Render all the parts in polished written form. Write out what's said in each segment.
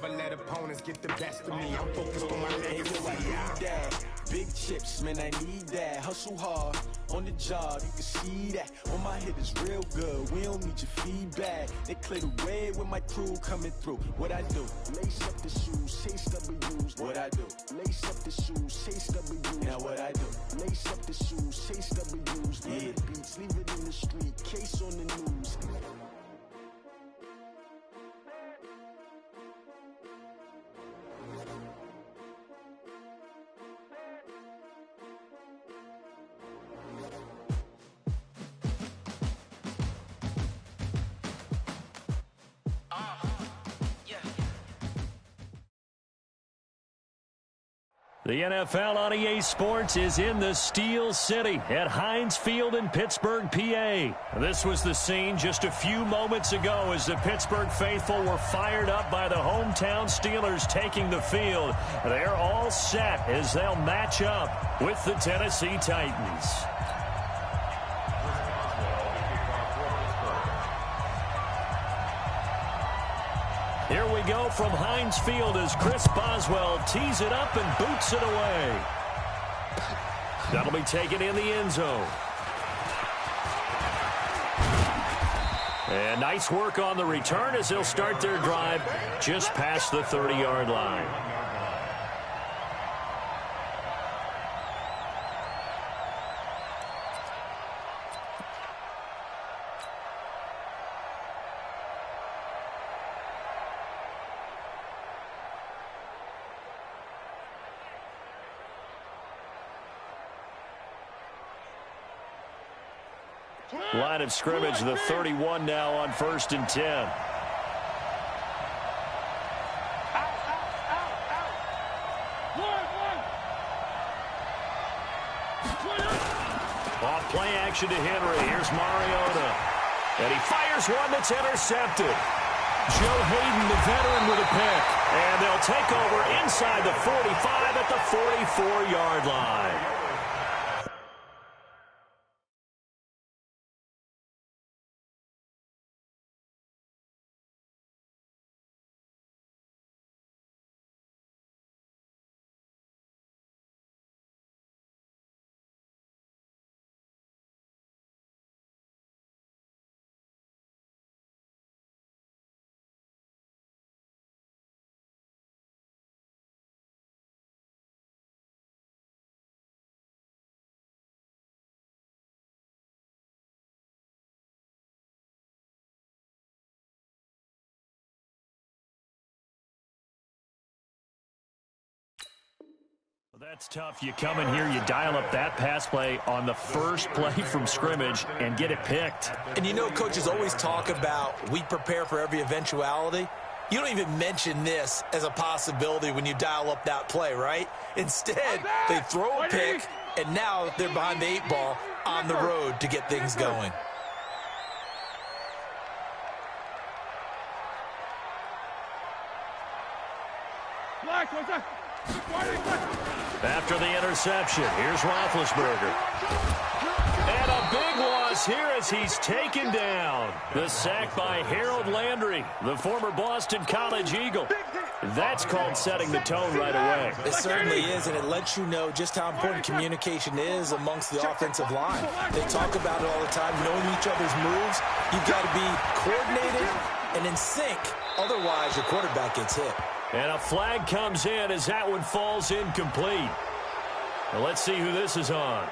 Never let opponents get the best of me. I'm focused on my legacy. I need that. Big chips, man, I need that. Hustle hard on the job, you can see that. On my head is real good. We don't need your feedback. They clear the way with my crew coming through. What I do? Lace up the shoes, chase W's. What I do? Lace up the shoes, chase W's. Now what I do? Lace up the shoes, chase W's. Yeah. Beats, leave it in the street, case on the news. The NFL on EA Sports is in the Steel City at Heinz Field in Pittsburgh, PA. This was the scene just a few moments ago as the Pittsburgh faithful were fired up by the hometown Steelers taking the field. They're all set as they'll match up with the Tennessee Titans. Here we go from Heinz Field as Chris Boswell tees it up and boots it away. That'll be taken in the end zone. And nice work on the return as they'll start their drive just past the 30-yard line. Line of scrimmage, the 31 now on 1st and 10. Off play action to Henry. Here's Mariota. And he fires one that's intercepted. Joe Hayden, the veteran, with a pick. And they'll take over inside the 45 at the 44-yard line. That's tough. You come in here, you dial up that pass play on the first play from scrimmage and get it picked. And you know, coaches always talk about we prepare for every eventuality. You don't even mention this as a possibility when you dial up that play, right? Instead, they throw a pick, and now they're behind the 8 ball on the road to get things going. After the interception, here's Roethlisberger. And a big loss here as he's taken down. The sack by Harold Landry, the former Boston College Eagle. That's called setting the tone right away. It certainly is, and it lets you know just how important communication is amongst the offensive line. They talk about it all the time, knowing each other's moves. You've got to be coordinated and in sync. Otherwise, your quarterback gets hit. And a flag comes in as that one falls incomplete. Now let's see who this is on.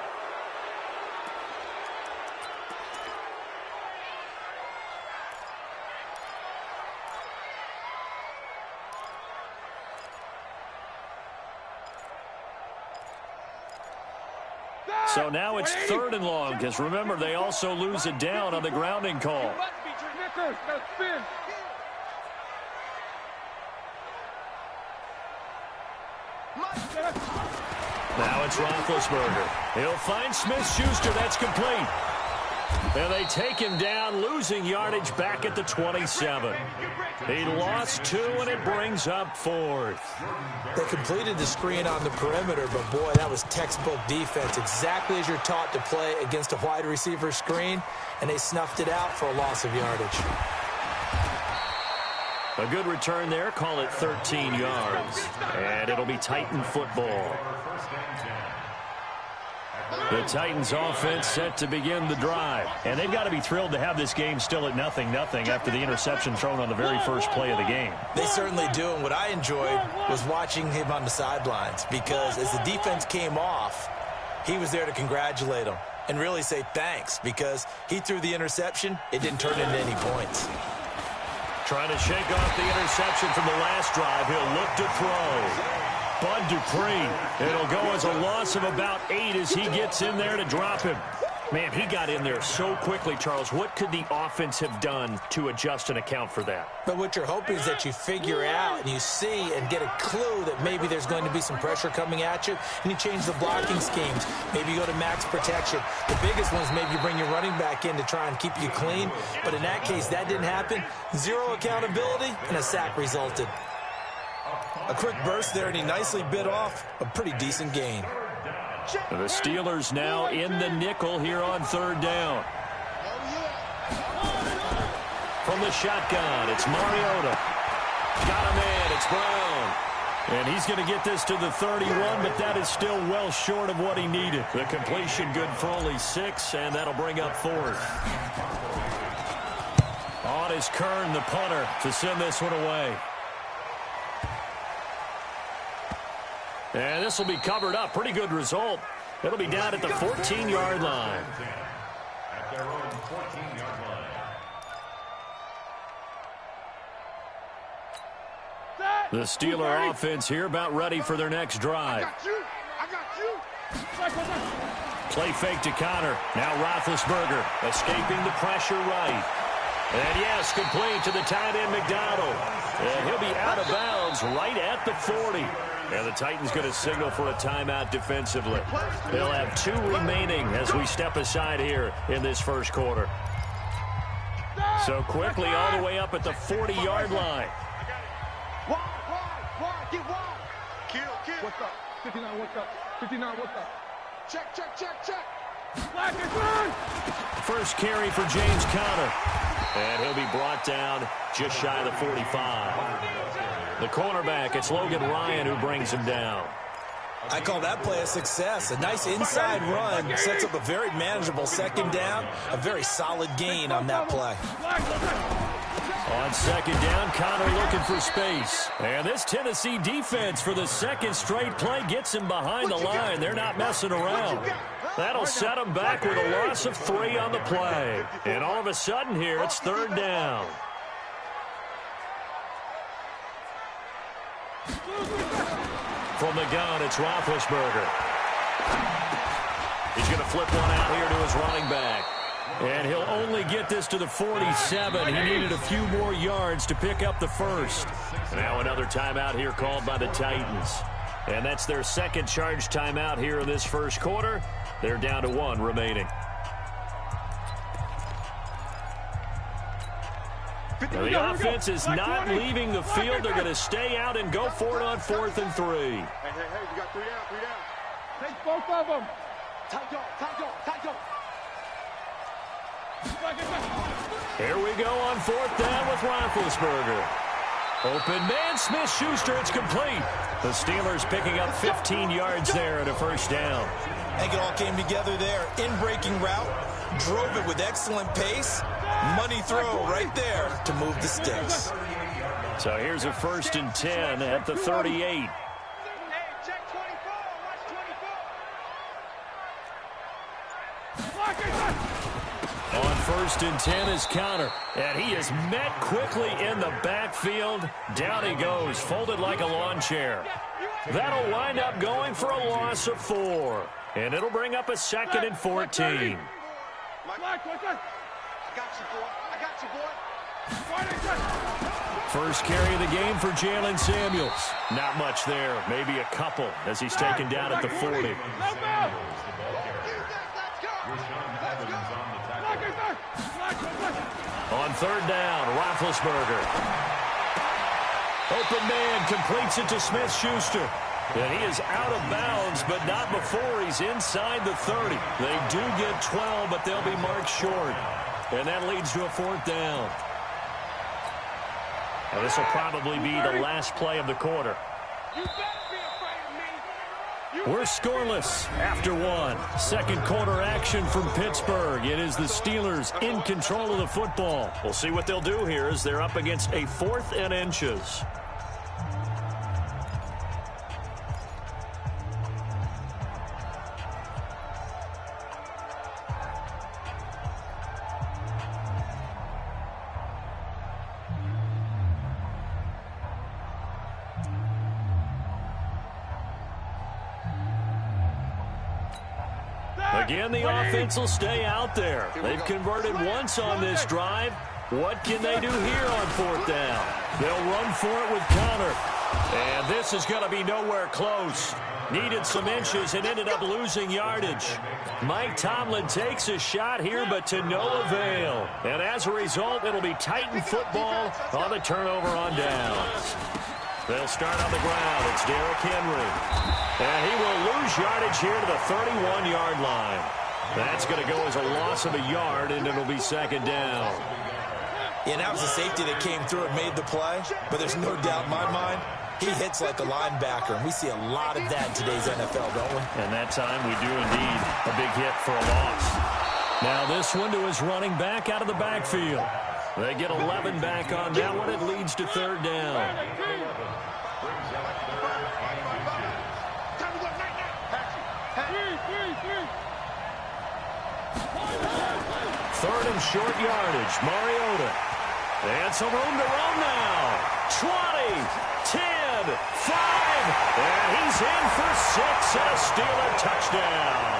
So now it's 3rd and long, because remember, they also lose it down on the grounding call. Now it's Roethlisberger. He'll find Smith-Schuster. That's complete. And they take him down, losing yardage back at the 27. He lost 2, and it brings up 4th. They completed the screen on the perimeter, but, boy, that was textbook defense, exactly as you're taught to play against a wide receiver screen, and they snuffed it out for a loss of yardage. A good return there. Call it 13 yards. And it'll be Titan football. The Titans offense set to begin the drive. And they've got to be thrilled to have this game still at 0-0 after the interception thrown on the very first play of the game. They certainly do. And what I enjoyed was watching him on the sidelines, because as the defense came off, he was there to congratulate them and really say thanks, because he threw the interception. It didn't turn into any points. Trying to shake off the interception from the last drive. He'll look to throw. Bud Dupree. It'll go as a loss of about 8 as he gets in there to drop him. Man, he got in there so quickly, Charles. What could the offense have done to adjust and account for that? But what you're hoping is that you figure out and you see and get a clue that maybe there's going to be some pressure coming at you, and you change the blocking schemes. Maybe you go to max protection. The biggest one is maybe you bring your running back in to try and keep you clean. But in that case, that didn't happen. Zero accountability, and a sack resulted. A quick burst there, and he nicely bit off a pretty decent gain. The Steelers now in the nickel here on third down. From the shotgun, it's Mariota. Got a man, it's Brown. And he's going to get this to the 31, but that is still well short of what he needed. The completion good for only 6, and that'll bring up fourth. On is Kern, the punter, to send this one away. And this will be covered up. Pretty good result. It'll be down at the 14-yard line. The Steeler offense here about ready for their next drive. Play fake to Connor. Now Roethlisberger escaping the pressure right. And yes, complete to the tight end McDonald. And he'll be out of bounds right at the 40. And the Titans going to signal for a timeout defensively. They'll have 2 remaining as we step aside here in this first quarter. So quickly all the way up at the 40-yard line. What's up? 59, what's up? 59, what's up? Check. First carry for James Conner. And he'll be brought down just shy of the 45. The cornerback, it's Logan Ryan who brings him down. I call that play a success. A nice inside run sets up a very manageable second down. A very solid gain on that play. On second down, Conner looking for space. And this Tennessee defense for the second straight play gets him behind the line. They're not messing around. That'll set him back with a loss of 3 on the play. And all of a sudden here, it's third down. From the gun, it's Roethlisberger. He's going to flip one out here to his running back. And he'll only get this to the 47. He needed a few more yards to pick up the first. Now another timeout here called by the Titans. And that's their second charge timeout here in this first quarter. They're down to 1 remaining. Now the offense is not leaving the field. They're going to stay out and go for it on 4th and 3. Hey, you got 3 down. Take both of them. Tight go. Here we go on 4th down with Roethlisberger. Open man, Smith-Schuster, it's complete. The Steelers picking up 15 yards there at a first down. I think it all came together there. In-breaking route, drove it with excellent pace. Money throw right there to move the sticks. So here's a 1st and 10 at the 38. On 1st and 10 is Conner. And he is met quickly in the backfield. Down he goes, folded like a lawn chair. That'll wind up going for a loss of 4. And it'll bring up a 2nd and 14. First carry of the game for Jalen Samuels. Not much there, maybe a couple as he's taken down at the 40. On 3rd down, Roethlisberger. Open man completes it to Smith-Schuster. And he is out of bounds, but not before he's inside the 30. They do get 12, but they'll be marked short. And that leads to a 4th down. And this will probably be the last play of the quarter. We're scoreless after one. Second quarter action from Pittsburgh. It is the Steelers in control of the football. We'll see what they'll do here as they're up against a 4th and inches. Again, the offense will stay out there. They've converted once on this drive. What can they do here on 4th down? They'll run for it with Connor. And this is going to be nowhere close. Needed some inches and ended up losing yardage. Mike Tomlin takes a shot here, but to no avail. And as a result, it'll be Titan football on the turnover on downs. They'll start on the ground. It's Derrick Henry. And he will lose yardage here to the 31-yard line. That's going to go as a loss of a yard, and it'll be 2nd down. Yeah, that was the safety that came through and made the play. But there's no doubt in my mind, he hits like a linebacker. And we see a lot of that in today's NFL, don't we? And that time we do indeed. A big hit for a loss. Now this one to his running back out of the backfield. They get 11 back on that one. It leads to 3rd down. Third and short yardage. Mariota. And some room to run now. 20, 10, 5. And he's in for 6 and a Steeler touchdown.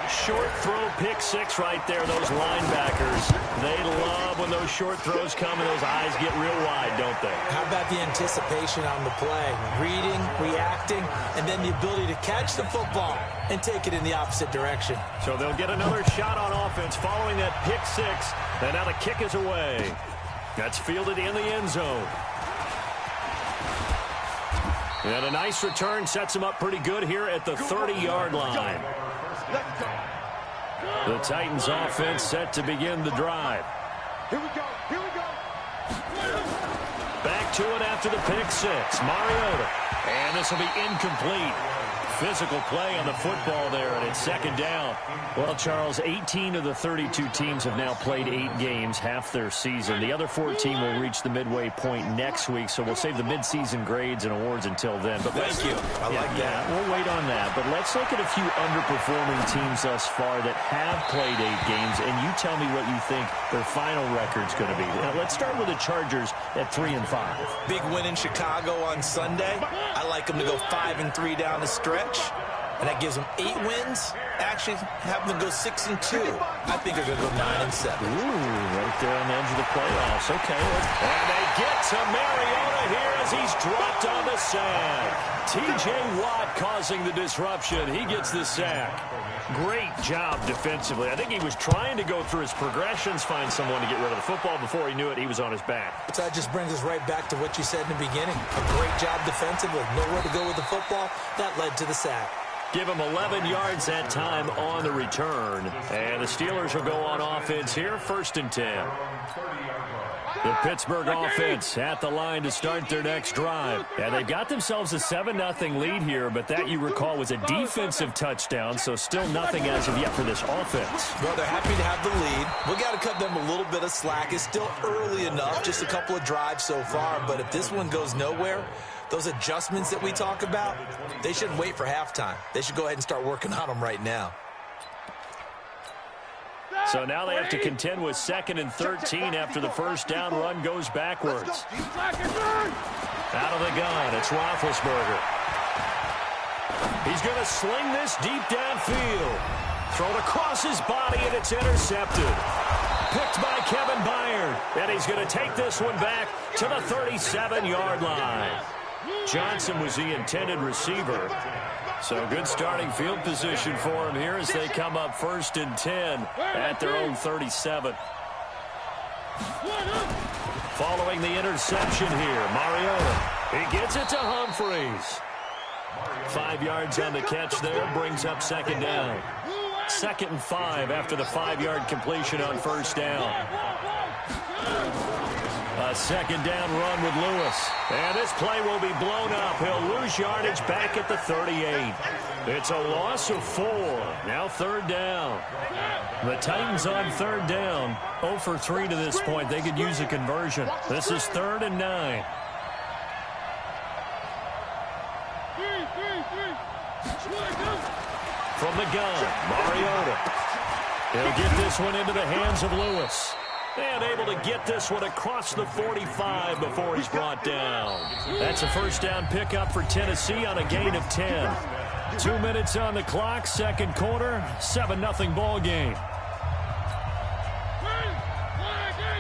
Short throw, pick 6 right there. Those linebackers, they love when those short throws come and those eyes get real wide, don't they? How about the anticipation on the play? Reading, reacting, and then the ability to catch the football and take it in the opposite direction. So they'll get another shot on offense following that pick 6. And now the kick is away. That's fielded in the end zone. And a nice return sets him up pretty good here at the 30-yard line. The Titans offense set to begin the drive. Here we go. Here we go. Back to it after the pick 6. Mariota. And this will be incomplete. Physical play on the football there, and it's 2nd down. Well, Charles, 18 of the 32 teams have now played 8 games, half their season. The other 14 will reach the midway point next week, so we'll save the midseason grades and awards until then. But thank you. I like that. We'll wait on that. But let's look at a few underperforming teams thus far that have played 8 games, and you tell me what you think their final record's going to be. Now, let's start with the Chargers at 3-5. Big win in Chicago on Sunday. I like them to go 5-3 down the stretch. And that gives them 8 wins. Actually, have them go 6-2. I think they're going to go 9-7. Ooh, right there on the edge of the playoffs. Okay. And they get to Mariota here as he's dropped on the sack. T.J. Watt causing the disruption. He gets the sack. Great job defensively. I think he was trying to go through his progressions, find someone to get rid of the football. Before he knew it, he was on his back. So that just brings us right back to what you said in the beginning. A great job defensively. Nowhere to go with the football. That led to the sack. Give him 11 yards that time on the return. And the Steelers will go on offense here, 1st and 10. The Pittsburgh offense at the line to start their next drive. And they've got themselves a 7-0 lead here, but that, you recall, was a defensive touchdown, so still nothing as of yet for this offense. Well, they're happy to have the lead. We got to cut them a little bit of slack. It's still early enough, just a couple of drives so far, but if this one goes nowhere, those adjustments that we talk about, they shouldn't wait for halftime. They should go ahead and start working on them right now. So now they have to contend with 2nd and 13 after the first down run goes backwards. Out of the gun, it's Roethlisberger. He's going to sling this deep downfield. Thrown across his body, and it's intercepted. Picked by Kevin Byard. And he's going to take this one back to the 37-yard line. Johnson was the intended receiver. So good starting field position for him here as they come up 1st and 10 at their own 37. Following the interception here, Mariota. He gets it to Humphreys. 5 yards on the catch there, brings up 2nd down. 2nd and 5 after the 5-yard completion on 1st down. A second down run with Lewis. And this play will be blown up. He'll lose yardage back at the 38. It's a loss of 4. Now third down. The Titans on third down. 0 for 3 to this point. They could use a conversion. This is 3rd and 9. From the gun, Mariota. He'll get this one into the hands of Lewis. And able to get this one across the 45 before he's brought down. That's a first down pickup for Tennessee on a gain of 10. 2 minutes on the clock, second quarter, 7-0 ball game.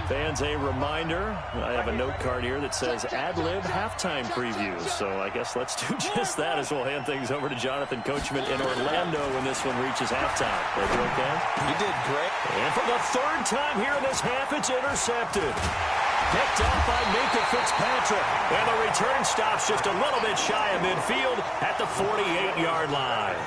Fans, a reminder, I have a note card here that says ad-lib halftime preview. So I guess let's do just that as we'll hand things over to Jonathan Coachman in Orlando when this one reaches halftime. Are you okay? You did great. And for the third time here in this half, it's intercepted. Picked off by Minka Fitzpatrick. And the return stops just a little bit shy of midfield at the 48-yard line.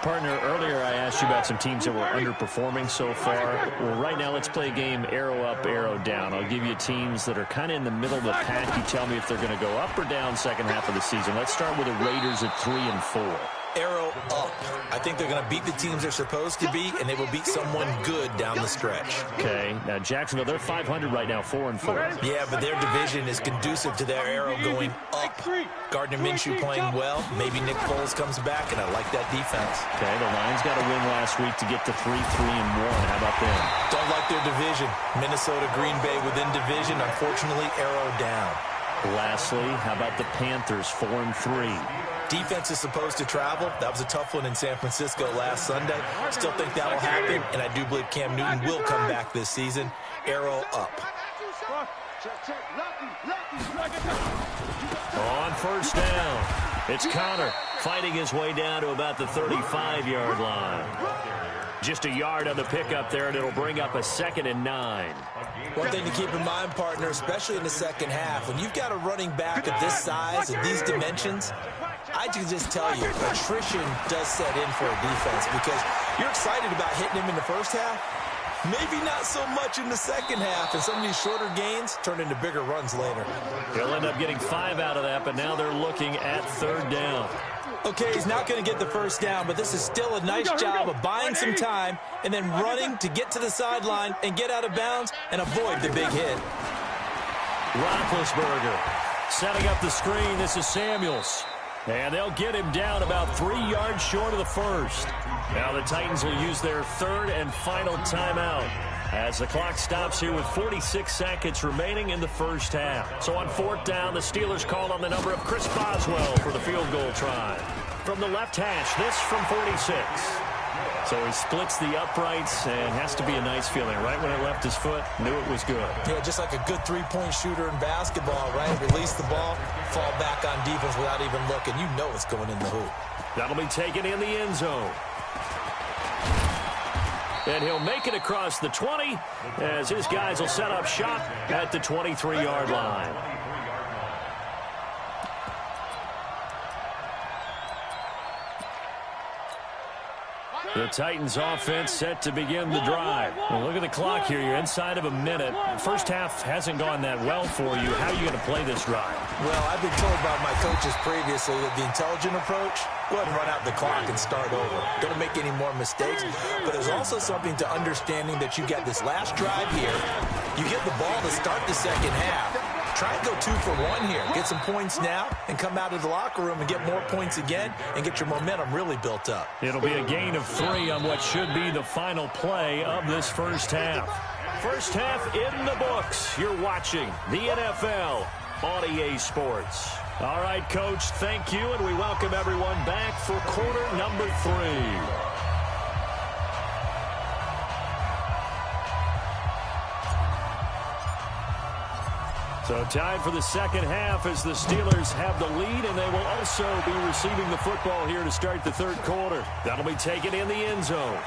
Partner, earlier I asked you about some teams that were underperforming so far. Well, right now let's play a game arrow up, arrow down. I'll give you teams that are kind of in the middle of the pack. You tell me if they're going to go up or down second half of the season. Let's start with the Raiders at 3 and 4. Arrow up. I think they're going to beat the teams they're supposed to beat, and they will beat someone good down the stretch. Okay. Now, Jacksonville, they're 500 right now, 4 and 4. Yeah, but their division is conducive to their arrow going up. Gardner Minshew playing well. Maybe Nick Foles comes back, and I like that defense. Okay, the Lions got a win last week to get to 3-1. How about them? Don't like their division. Minnesota, Green Bay within division. Unfortunately, arrow down. Lastly, how about the Panthers, 4 and 3? Defense is supposed to travel. That was a tough one in San Francisco last Sunday. Still think that will happen, and I do believe Cam Newton will come back this season. Arrow up. On first down, it's Connor fighting his way down to about the 35-yard line. Just a yard on the pickup there, and it'll bring up a 2nd and 9. One thing to keep in mind, partner, especially in the second half, when you've got a running back of this size and these dimensions, I can just tell you, attrition does set in for a defense because you're excited about hitting him in the first half. Maybe not so much in the second half, and some of these shorter gains turn into bigger runs later. He'll end up getting 5 out of that, but now they're looking at third down. Okay, he's not going to get the first down, but this is still a nice job of buying some time and then running to get to the sideline and get out of bounds and avoid the big hit. Roethlisberger setting up the screen. This is Samuels. And they'll get him down about 3 yards short of the first. Now the Titans will use their third and final timeout as the clock stops here with 46 seconds remaining in the first half. So on fourth down, the Steelers call on the number of Chris Boswell for the field goal try. From the left hash, this from 46. So he splits the uprights and has to be a nice feeling. Right when it left his foot, knew it was good. Yeah, just like a good three-point shooter in basketball, right? Release the ball, fall back on defense without even looking. You know it's going in the hoop. That'll be taken in the end zone. And he'll make it across the 20 as his guys will set up shop at the 23-yard line. The Titans offense set to begin the drive. Well, look at the clock here. You're inside of a minute. First half hasn't gone that well for you. How are you going to play this drive? Well, I've been told by my coaches previously that the intelligent approach, go ahead and run out the clock and start over. Don't make any more mistakes. But there's also something to understanding that you got this last drive here. You get the ball to start the second half. Try and go 2 for 1 here. Get some points now and come out of the locker room and get more points again and get your momentum really built up. It'll be a gain of 3 on what should be the final play of this first half. First half in the books. You're watching the NFL on EA Sports. All right, Coach, thank you, and we welcome everyone back for quarter number 3. So tied for the second half as the Steelers have the lead, and they will also be receiving the football here to start the third quarter. That'll be taken in the end zone.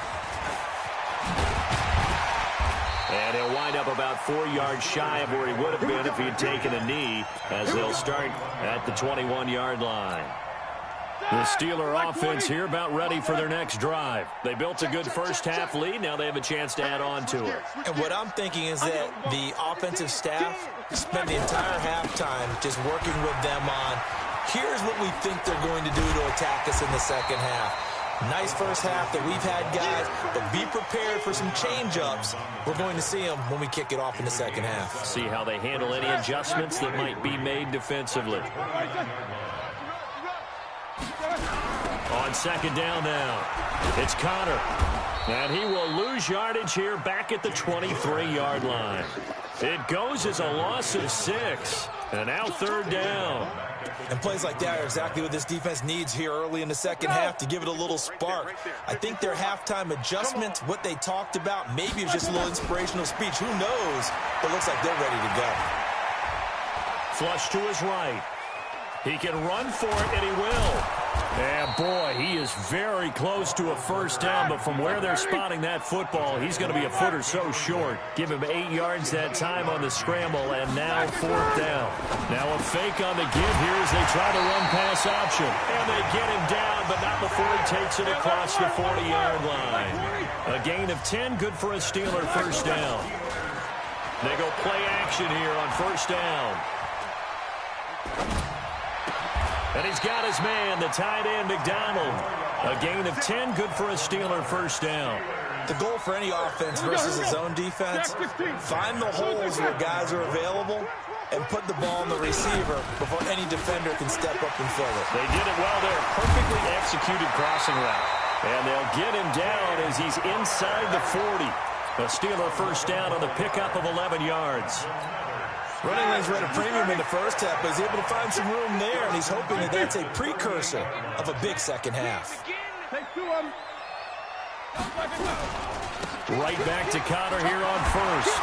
And he'll wind up about 4 yards shy of where he would have been if he had taken a knee, as they'll start at the 21-yard line. The Steeler offense here about ready for their next drive. They built a good first-half lead. Now they have a chance to add on to it. And what I'm thinking is that the offensive staff spent the entire halftime just working with them on, here's what we think they're going to do to attack us in the second half. Nice first half that we've had, guys, but be prepared for some change-ups. We're going to see them when we kick it off in the second half. See how they handle any adjustments that might be made defensively. On second down now, it's Connor. And he will lose yardage here back at the 23-yard line. It goes as a loss of 6. And now third down. And plays like that are exactly what this defense needs here early in the second half to give it a little spark. I think their halftime adjustments, what they talked about, maybe it's just a little inspirational speech. Who knows? But it looks like they're ready to go. Flush to his right. He can run for it, and he will. And, boy, he is very close to a first down, but from where they're spotting that football, he's going to be a foot or so short. Give him 8 yards that time on the scramble, and now fourth down. Now a fake on the give here as they try to run pass option. And they get him down, but not before he takes it across the 40-yard line. A gain of 10, good for a Steeler first down. They go play action here on first down. And he's got his man, the tight end, McDonald. A gain of 10, good for a Steeler first down. The goal for any offense versus his own defense, find the holes where guys are available and put the ball in the receiver before any defender can step up and fill it. They did it well there. Perfectly executed crossing route. And they'll get him down as he's inside the 40. A Steeler first down on the pickup of 11 yards. Running lanes were at a premium in the first half, but he's able to find some room there, and he's hoping that that's a precursor of a big second half. Right back to Connor here on first.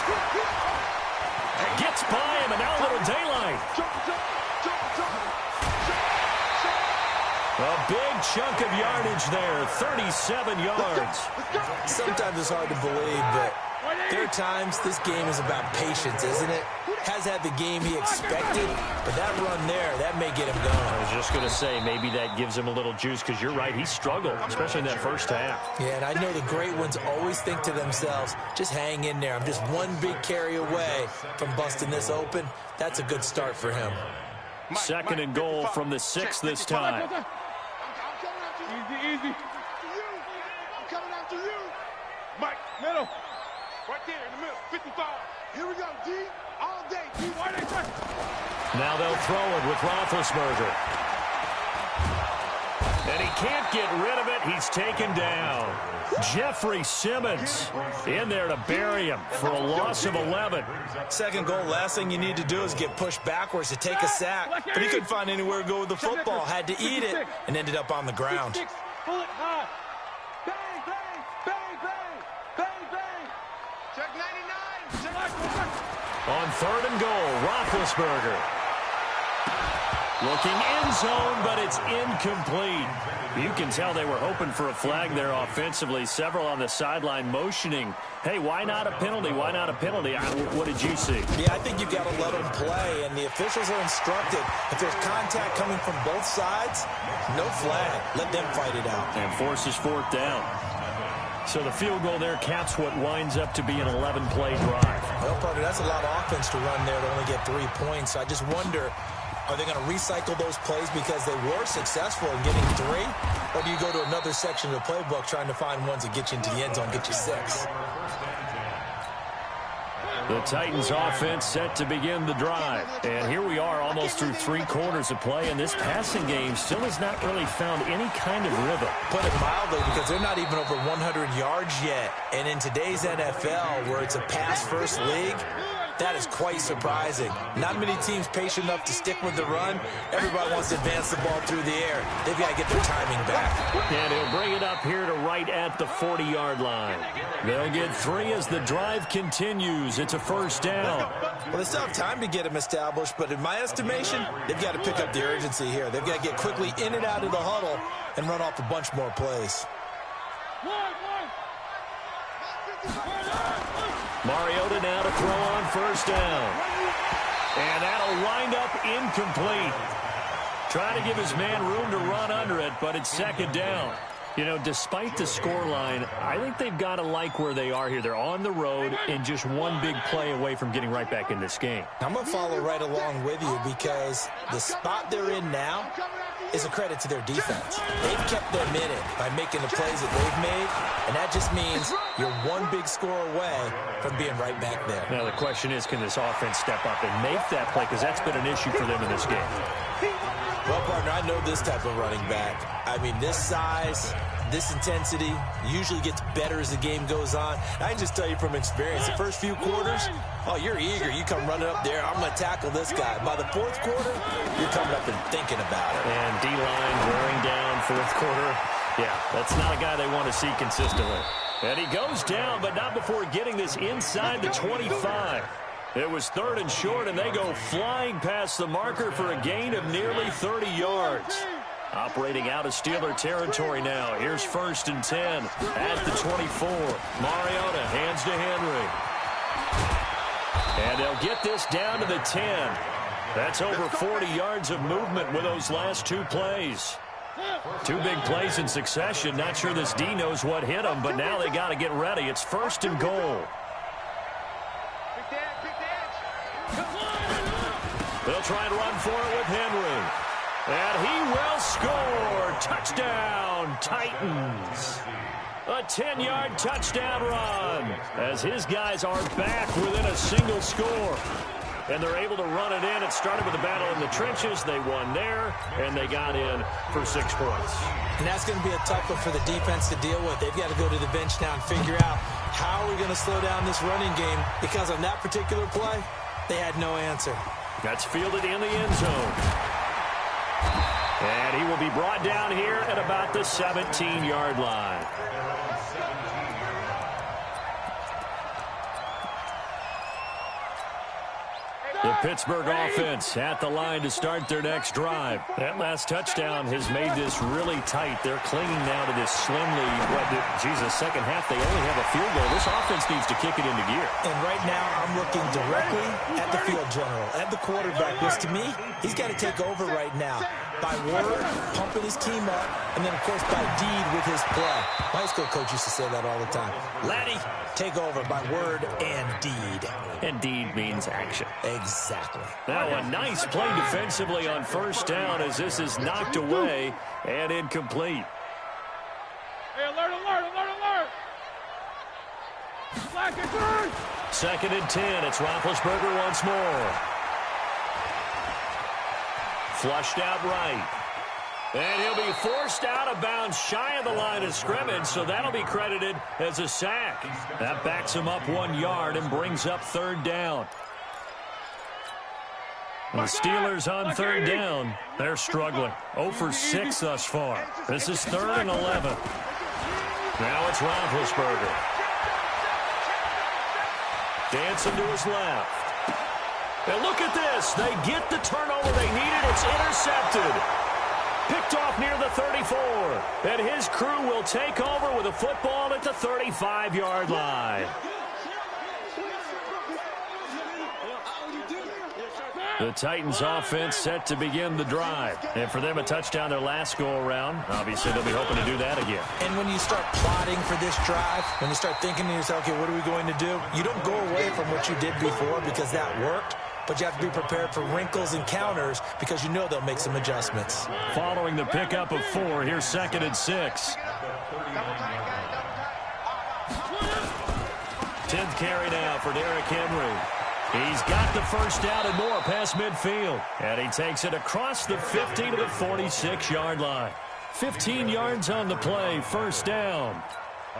Gets by him, and now a little daylight. A big chunk of yardage there, 37 yards. Sometimes it's hard to believe, but there are times this game is about patience, isn't it? Has had the game he expected, but that run there, that may get him going. I was just going to say, maybe that gives him a little juice, because you're right, he struggled, especially in that first half. Yeah, and I know the great ones always think to themselves, just hang in there. I'm just one big carry away from busting this open. That's a good start for him. Second and goal from the 6 this time. Easy. I'm coming after you. Mike, middle. Right there in the middle, 55. Here we go, D. All day, D. Now they'll throw it with Roethlisberger. And he can't get rid of it. He's taken down. Jeffrey Simmons in there to bury him for a loss of 11. Second goal, last thing you need to do is get pushed backwards to take a sack. But he couldn't find anywhere to go with the football. Had to eat it and ended up on the ground. Pull it high. Bang, bang, bang, bang, bang, bang. Check 99. On third and goal, Roethlisberger. Looking end zone, but it's incomplete. You can tell they were hoping for a flag there offensively. Several on the sideline motioning, hey, why not a penalty? Why not a penalty? What did you see? Yeah, I think you've got to let them play, and the officials are instructed. If there's contact coming from both sides, no flag. Let them fight it out. And forces fourth down. So the field goal there caps what winds up to be an 11-play drive. Well, Parker, that's a lot of offense to run there to only get 3 points. I just wonder, are they going to recycle those plays because they were successful in getting 3? Or do you go to another section of the playbook trying to find ones that get you into the end zone, get you 6? The Titans offense set to begin the drive. And here we are almost through 3 quarters of play, and this passing game still has not really found any kind of rhythm. Put it mildly, because they're not even over 100 yards yet. And in today's NFL, where it's a pass-first league, that is quite surprising. Not many teams patient enough to stick with the run. Everybody wants to advance the ball through the air. They've got to get their timing back. And he'll bring it up here to right at the 40-yard line. They'll get 3 as the drive continues. It's a first down. Well, they still have time to get them established, but in my estimation, they've got to pick up the urgency here. They've got to get quickly in and out of the huddle and run off a bunch more plays. Mariota now to throw on first down. And that'll wind up incomplete. Trying to give his man room to run under it, but it's second down. You know, despite the scoreline, I think they've got to like where they are here. They're on the road and just one big play away from getting right back in this game. I'm going to follow right along with you because the spot they're in now is a credit to their defense. They've kept them in it by making the plays that they've made, and that just means you're one big score away from being right back there. Now, the question is, can this offense step up and make that play? Because that's been an issue for them in this game. Well, partner, I know this type of running back. I mean, this size, this intensity usually gets better as the game goes on. I can just tell you from experience, the first few quarters, oh, you're eager. You come running up there, I'm going to tackle this guy. By the fourth quarter, you're coming up and thinking about it. And D-line wearing down fourth quarter. Yeah, that's not a guy they want to see consistently. And he goes down, but not before getting this inside the 25. It was 3rd and short, and they go flying past the marker for a gain of nearly 30 yards. Operating out of Steeler territory now. Here's 1st and 10 at the 24. Mariota hands to Henry. And they'll get this down to the 10. That's over 40 yards of movement with those last 2 plays. 2 big plays in succession. Not sure this D knows what hit them, but now they got to get ready. It's 1st and goal. They'll try and run for it with Henry. And he will score. Touchdown, Titans. A 10-yard touchdown run as his guys are back within a single score. And they're able to run it in. It started with a battle in the trenches. They won there, and they got in for 6 points. And that's going to be a tough one for the defense to deal with. They've got to go to the bench now and figure out how are we going to slow down this running game, because on that particular play, they had no answer. That's fielded in the end zone. And he will be brought down here at about the 17-yard line. The Pittsburgh offense at the line to start their next drive. That last touchdown has made this really tight. They're clinging now to this slim lead. Second half, they only have a field goal. This offense needs to kick it into gear. And right now, I'm looking directly at the field general, at the quarterback, because to me, he's got to take over right now. By word, pumping his team up, and then, of course, by deed with his play. My high school coach used to say that all the time. Laddie, take over by word and deed. And deed means action. Exactly. Now a nice play defensively on 1st down as this is knocked away and incomplete. Hey, alert, alert, alert, alert! Black and third! 2nd and 10. It's Roethlisberger once more. Flushed out right. And he'll be forced out of bounds shy of the line of scrimmage, so that'll be credited as a sack. That backs him up 1 yard and brings up 3rd down. And the Steelers on 3rd down. They're struggling. 0 for 6 thus far. This is 3rd and 11. Now it's Roethlisberger. Dancing to his left. And look at this. They get the turnover they needed. It's intercepted. Picked off near the 34. And his crew will take over with a football at the 35-yard line. The Titans offense set to begin the drive. And for them, a touchdown their last go-around. Obviously, they'll be hoping to do that again. And when you start plotting for this drive, when you start thinking to yourself, okay, what are we going to do? You don't go away from what you did before because that worked. But you have to be prepared for wrinkles and counters because you know they'll make some adjustments. Following the pickup of 4, here's 2nd and 6. 10th carry now for Derrick Henry. He's got the 1st down and more past midfield. And he takes it across the 50 to the 46-yard line. 15 yards on the play, 1st down.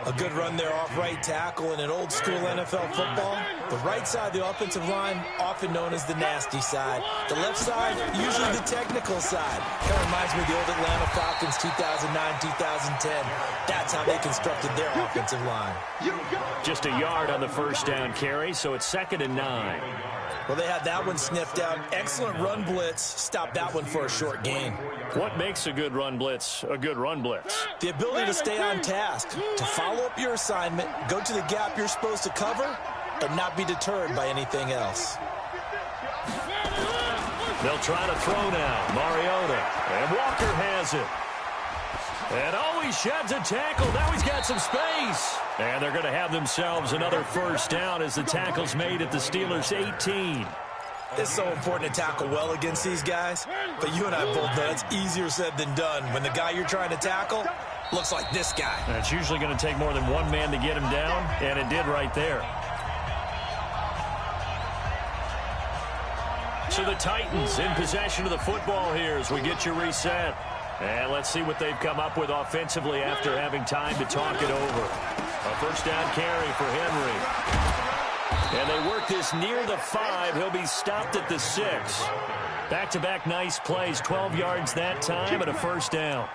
A good run there off right tackle in an old-school NFL football. The right side of the offensive line, often known as the nasty side. The left side, usually the technical side. Kind of reminds me of the old Atlanta Falcons 2009, 2010. That's how they constructed their offensive line. Just a yard on the 1st down carry, so it's 2nd and 9. Well, they had that one sniffed out. Excellent run blitz. Stopped that one for a short gain. What makes a good run blitz a good run blitz? The ability to stay on task, to follow up your assignment, go to the gap you're supposed to cover, and not be deterred by anything else. They'll try to throw now. Mariota. And Walker has it. And he sheds a tackle. Now he's got some space. And they're going to have themselves another first down as the tackle's made at the Steelers' 18. It's so important to tackle well against these guys. But you and I both know it's easier said than done when the guy you're trying to tackle looks like this guy. And it's usually going to take more than one man to get him down, and it did right there. So the Titans in possession of the football here as we get you reset. And let's see what they've come up with offensively after having time to talk it over. A first down carry for Henry. And they work this near the 5. He'll be stopped at the 6. Back-to-back nice plays, 12 yards that time and a first down.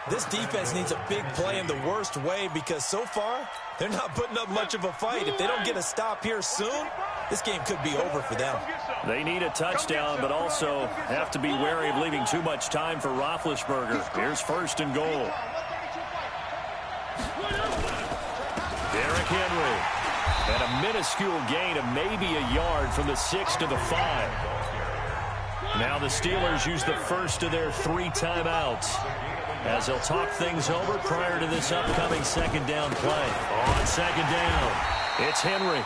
This defense needs a big play in the worst way because so far they're not putting up much of a fight. If they don't get a stop here soon, this game could be over for them. They need a touchdown, but also have to be wary of leaving too much time for Roethlisberger. Here's first and goal. Derrick Henry. And a minuscule gain of maybe a yard from the 6 to the 5. Now the Steelers use the first of their 3 timeouts as they'll talk things over prior to this upcoming second down play. On second down, it's Henry.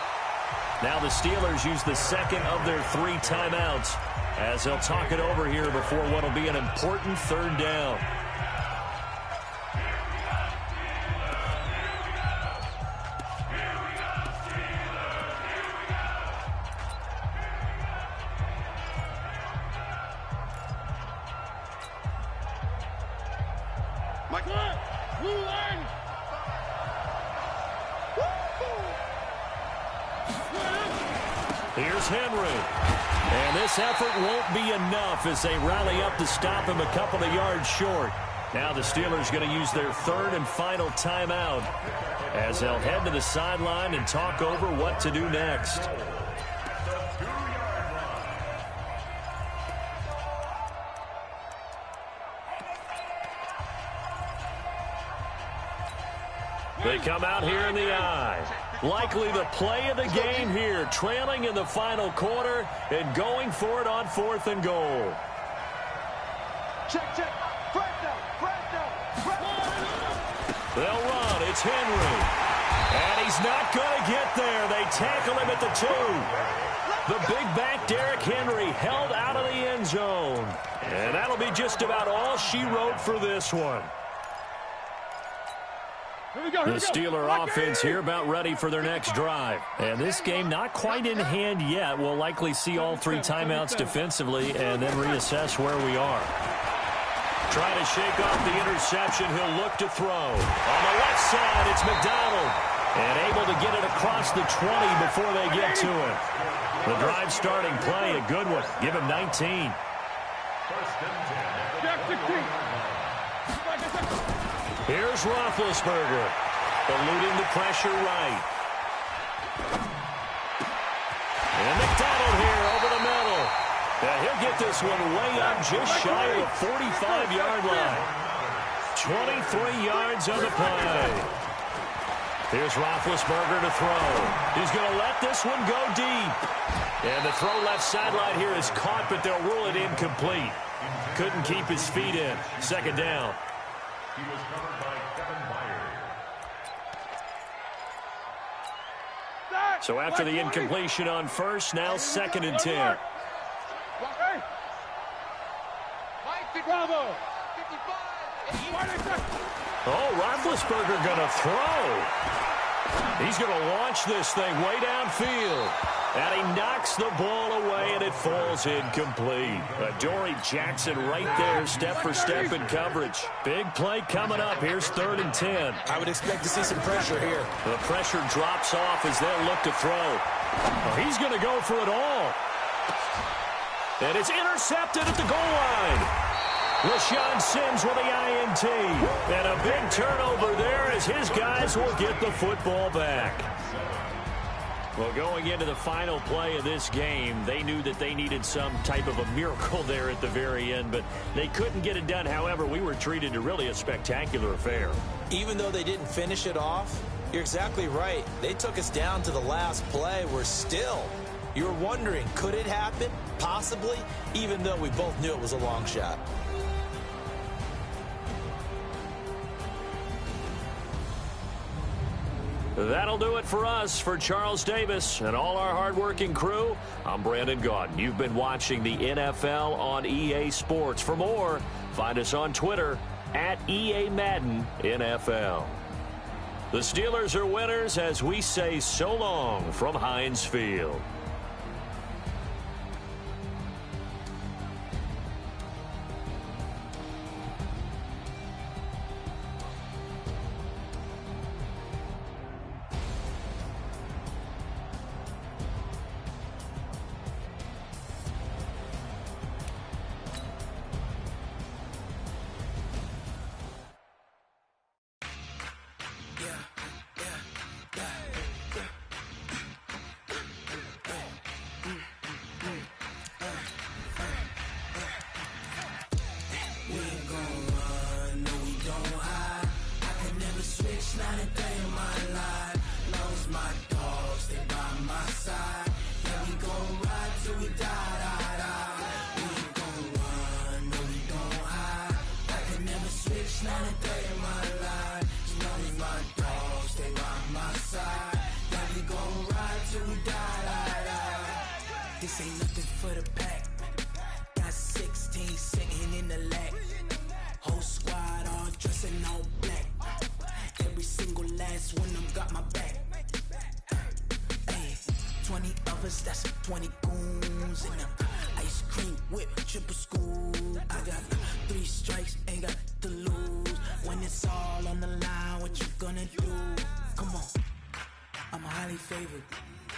Now the Steelers use the second of their 3 timeouts as they'll talk it over here before what will be an important third down. Here's Henry. And this effort won't be enough as they rally up to stop him a couple of yards short. Now the Steelers going to use their 3rd and final timeout as they'll head to the sideline and talk over what to do next. They come out here in the eye. Likely the play of the game here, trailing in the final quarter and going for it on 4th and goal. Check. They'll run. It's Henry. And he's not going to get there. They tackle him at the 2. The big back, Derrick Henry, held out of the end zone. And that'll be just about all she wrote for this one. The Steeler offense here about ready for their next drive. And this game not quite in hand yet. We'll likely see all 3 timeouts defensively and then reassess where we are. Trying to shake off the interception. He'll look to throw. On the left side, it's McDonald. And able to get it across the 20 before they get to it. The drive starting play, a good one. Give him 19. Here's Roethlisberger, eluding the pressure right. And McDonald here over the middle. He'll get this one way up just shy of the 45-yard line. 23 yards on the play. Here's Roethlisberger to throw. He's going to let this one go deep. And the throw left sideline here is caught, but they'll rule it incomplete. Couldn't keep his feet in. Second down. He was covered by Kevin Byard. So after the incompletion on first, now 2nd and 10. Oh, Roethlisberger going to throw. He's going to launch this thing way downfield. And he knocks the ball away, and it falls incomplete. Adoree Jackson right there, step for step in coverage. Big play coming up. Here's 3rd and 10. I would expect to see some pressure here. The pressure drops off as they'll look to throw. He's going to go for it all. And it's intercepted at the goal line. LaShawn Sims with the INT. And a big turnover there as his guys will get the football back. Well, going into the final play of this game, they knew that they needed some type of a miracle there at the very end, but they couldn't get it done. However, we were treated to really a spectacular affair. Even though they didn't finish it off, you're exactly right. They took us down to the last play. We're still You were wondering, could it happen? Possibly, even though we both knew it was a long shot. That'll do it for us. For Charles Davis and all our hardworking crew, I'm Brandon Gaudin. You've been watching the NFL on EA Sports. For more, find us on Twitter at EA Madden NFL. The Steelers are winners as we say so long from Heinz Field. This ain't nothing for the pack. Got 16 sitting in the lap. Whole squad all dressed in all black. Every single last one of them got my back. Hey, 20 of us, that's 20 goons in them. Ice cream whip, triple scoop. I got 3 strikes, ain't got to lose. When it's all on the line, what you gonna do? Come on, I'm highly favored.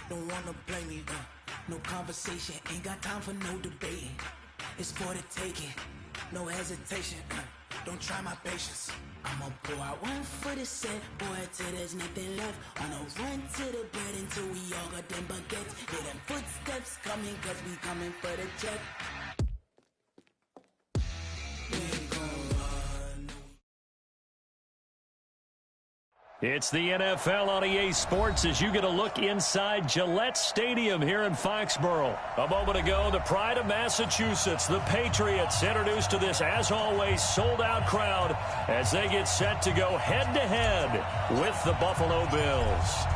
Don't wanna blame me, no conversation, ain't got time for no debating. It's for the taking, no hesitation. Don't try my patience. I'ma pour out one for the set, boy, till there's nothing left. On a run to the bread until we all got them baguettes. Hear them footsteps coming, cause we coming for the check. We ain't gon' run. It's the NFL on EA Sports as you get a look inside Gillette Stadium here in Foxborough. A moment ago, the pride of Massachusetts, the Patriots, introduced to this, as always, sold-out crowd as they get set to go head-to-head with the Buffalo Bills.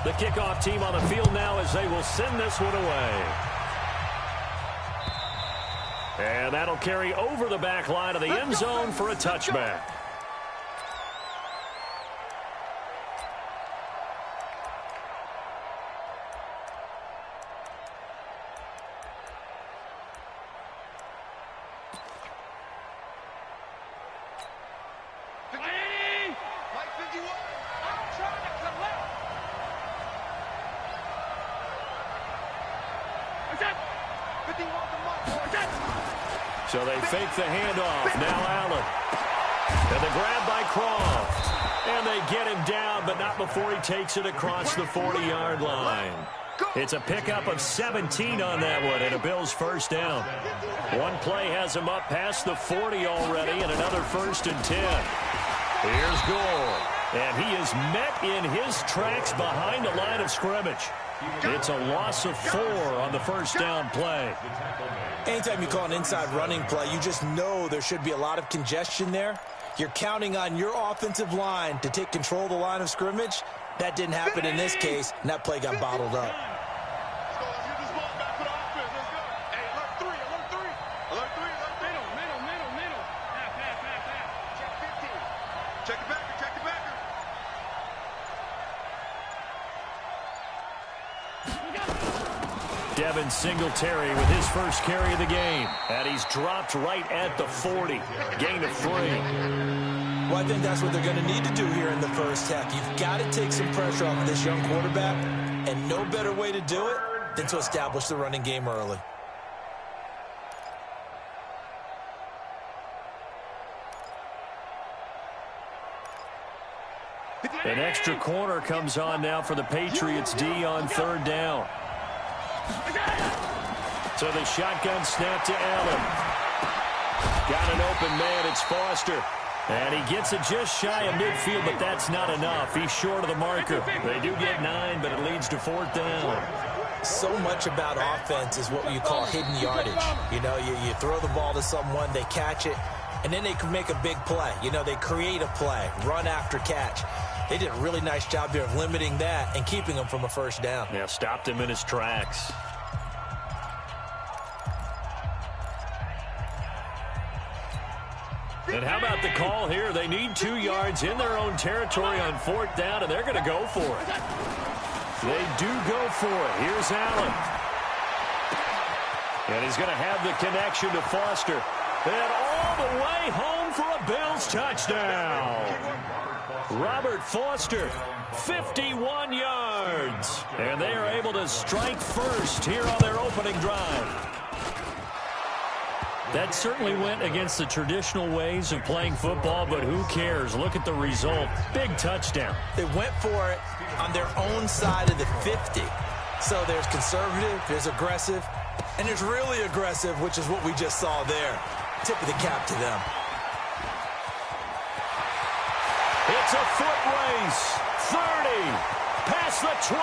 The kickoff team on the field now as they will send this one away. And that'll carry over the back line of the end zone for a touchback. So they fake the handoff. Now Allen. And the grab by Croft. And they get him down, but not before he takes it across the 40-yard line. It's a pickup of 17 on that one, and a Bills first down. One play has him up past the 40 already, and another 1st and 10. Here's Gore. And he is met in his tracks behind the line of scrimmage. It's a loss of 4 on the first down play. Anytime you call an inside running play, you just know there should be a lot of congestion there. You're counting on your offensive line to take control of the line of scrimmage. That didn't happen in this case, and that play got bottled up. Let's go. Let's get this ball back for the offense. Let's go. Hey, alert 3, alert 3. Alert 3, alert middle. Pass. Check 15. Check the backer, check the backer. Devin Singletary with his first carry of the game. And he's dropped right at the 40. Gain of 3. Well, I think that's what they're going to need to do here in the first half. You've got to take some pressure off of this young quarterback, and no better way to do it than to establish the running game early. An extra corner comes on now for the Patriots D on 3rd down. So the shotgun snap to Allen. Got an open man, it's Foster. And he gets it just shy of midfield, but that's not enough. He's short of the marker. They do get 9, but it leads to 4th down. so much about offense is what you call hidden yardage. You know, you throw the ball to someone, they catch it, and then they can make a big play. You know, they create a play, run after catch. They did a really nice job there of limiting that and keeping him from a first down. Yeah, stopped him in his tracks. And how about the call here? They need 2 yards in their own territory on 4th down, and they're going to go for it. They do go for it. Here's Allen. And he's going to have the connection to Foster. And all the way home for a Bills touchdown. Robert Foster, 51 yards. And they are able to strike first here on their opening drive. That certainly went against the traditional ways of playing football, but who cares? Look at the result. Big touchdown. They went for it on their own side of the 50. So there's conservative, there's aggressive, and there's really aggressive, which is what we just saw there. Tip of the cap to them. It's a foot race. 30. Past the 20.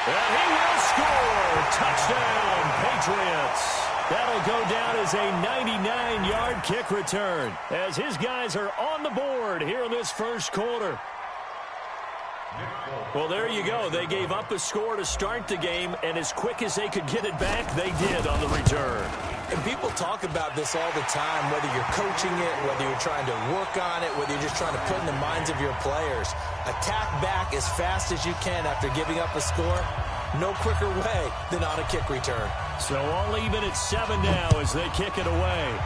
And he will score. Touchdown, Patriots. That'll go down as a 99-yard kick return as his guys are on the board here in this first quarter. Well, there you go. They gave up a score to start the game, and as quick as they could get it back, they did on the return. And people talk about this all the time, whether you're coaching it, whether you're trying to work on it, whether you're just trying to put in the minds of your players. Attack back as fast as you can after giving up a score. No quicker way than on a kick return. So all even at 7 now as they kick it away.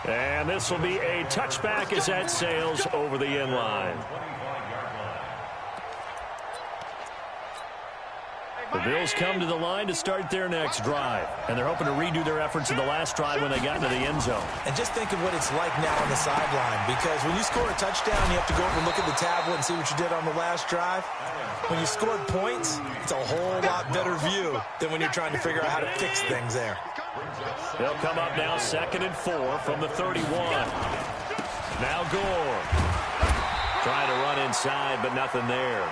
And this will be a touchback as that sails over the end line. The Bills come to the line to start their next drive. And they're hoping to redo their efforts in the last drive when they got into the end zone. And just think of what it's like now on the sideline. Because when you score a touchdown, you have to go over and look at the tablet and see what you did on the last drive. When you scored points, it's a whole lot better view than when you're trying to figure out how to fix things there. They'll come up now 2nd and 4 from the 31. Now Gore. Trying to run inside, but nothing there.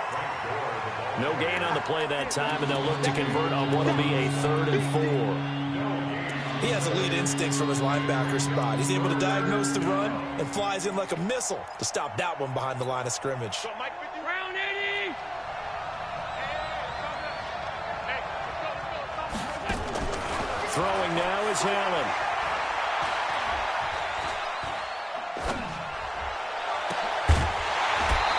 No gain on the play that time, and they'll look to convert on what will be a 3rd and 4. He has elite instincts from his linebacker spot. He's able to diagnose the run and flies in like a missile to stop that one behind the line of scrimmage. Throwing now is Allen.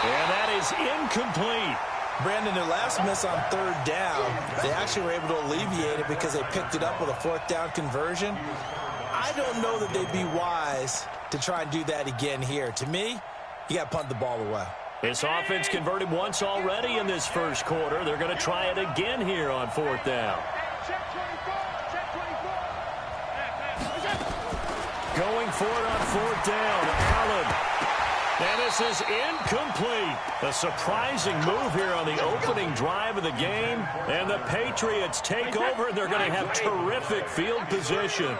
And that is incomplete. Brandon, their last miss on 3rd down, they actually were able to alleviate it because they picked it up with a 4th down conversion. I don't know that they'd be wise to try and do that again here. To me, you got to punt the ball away. This offense converted once already in this first quarter. They're going to try it again here on 4th down. Going for it on 4th down, Allen. And this is incomplete. A surprising move here on the opening drive of the game. And the Patriots take over, and they're going to have terrific field position.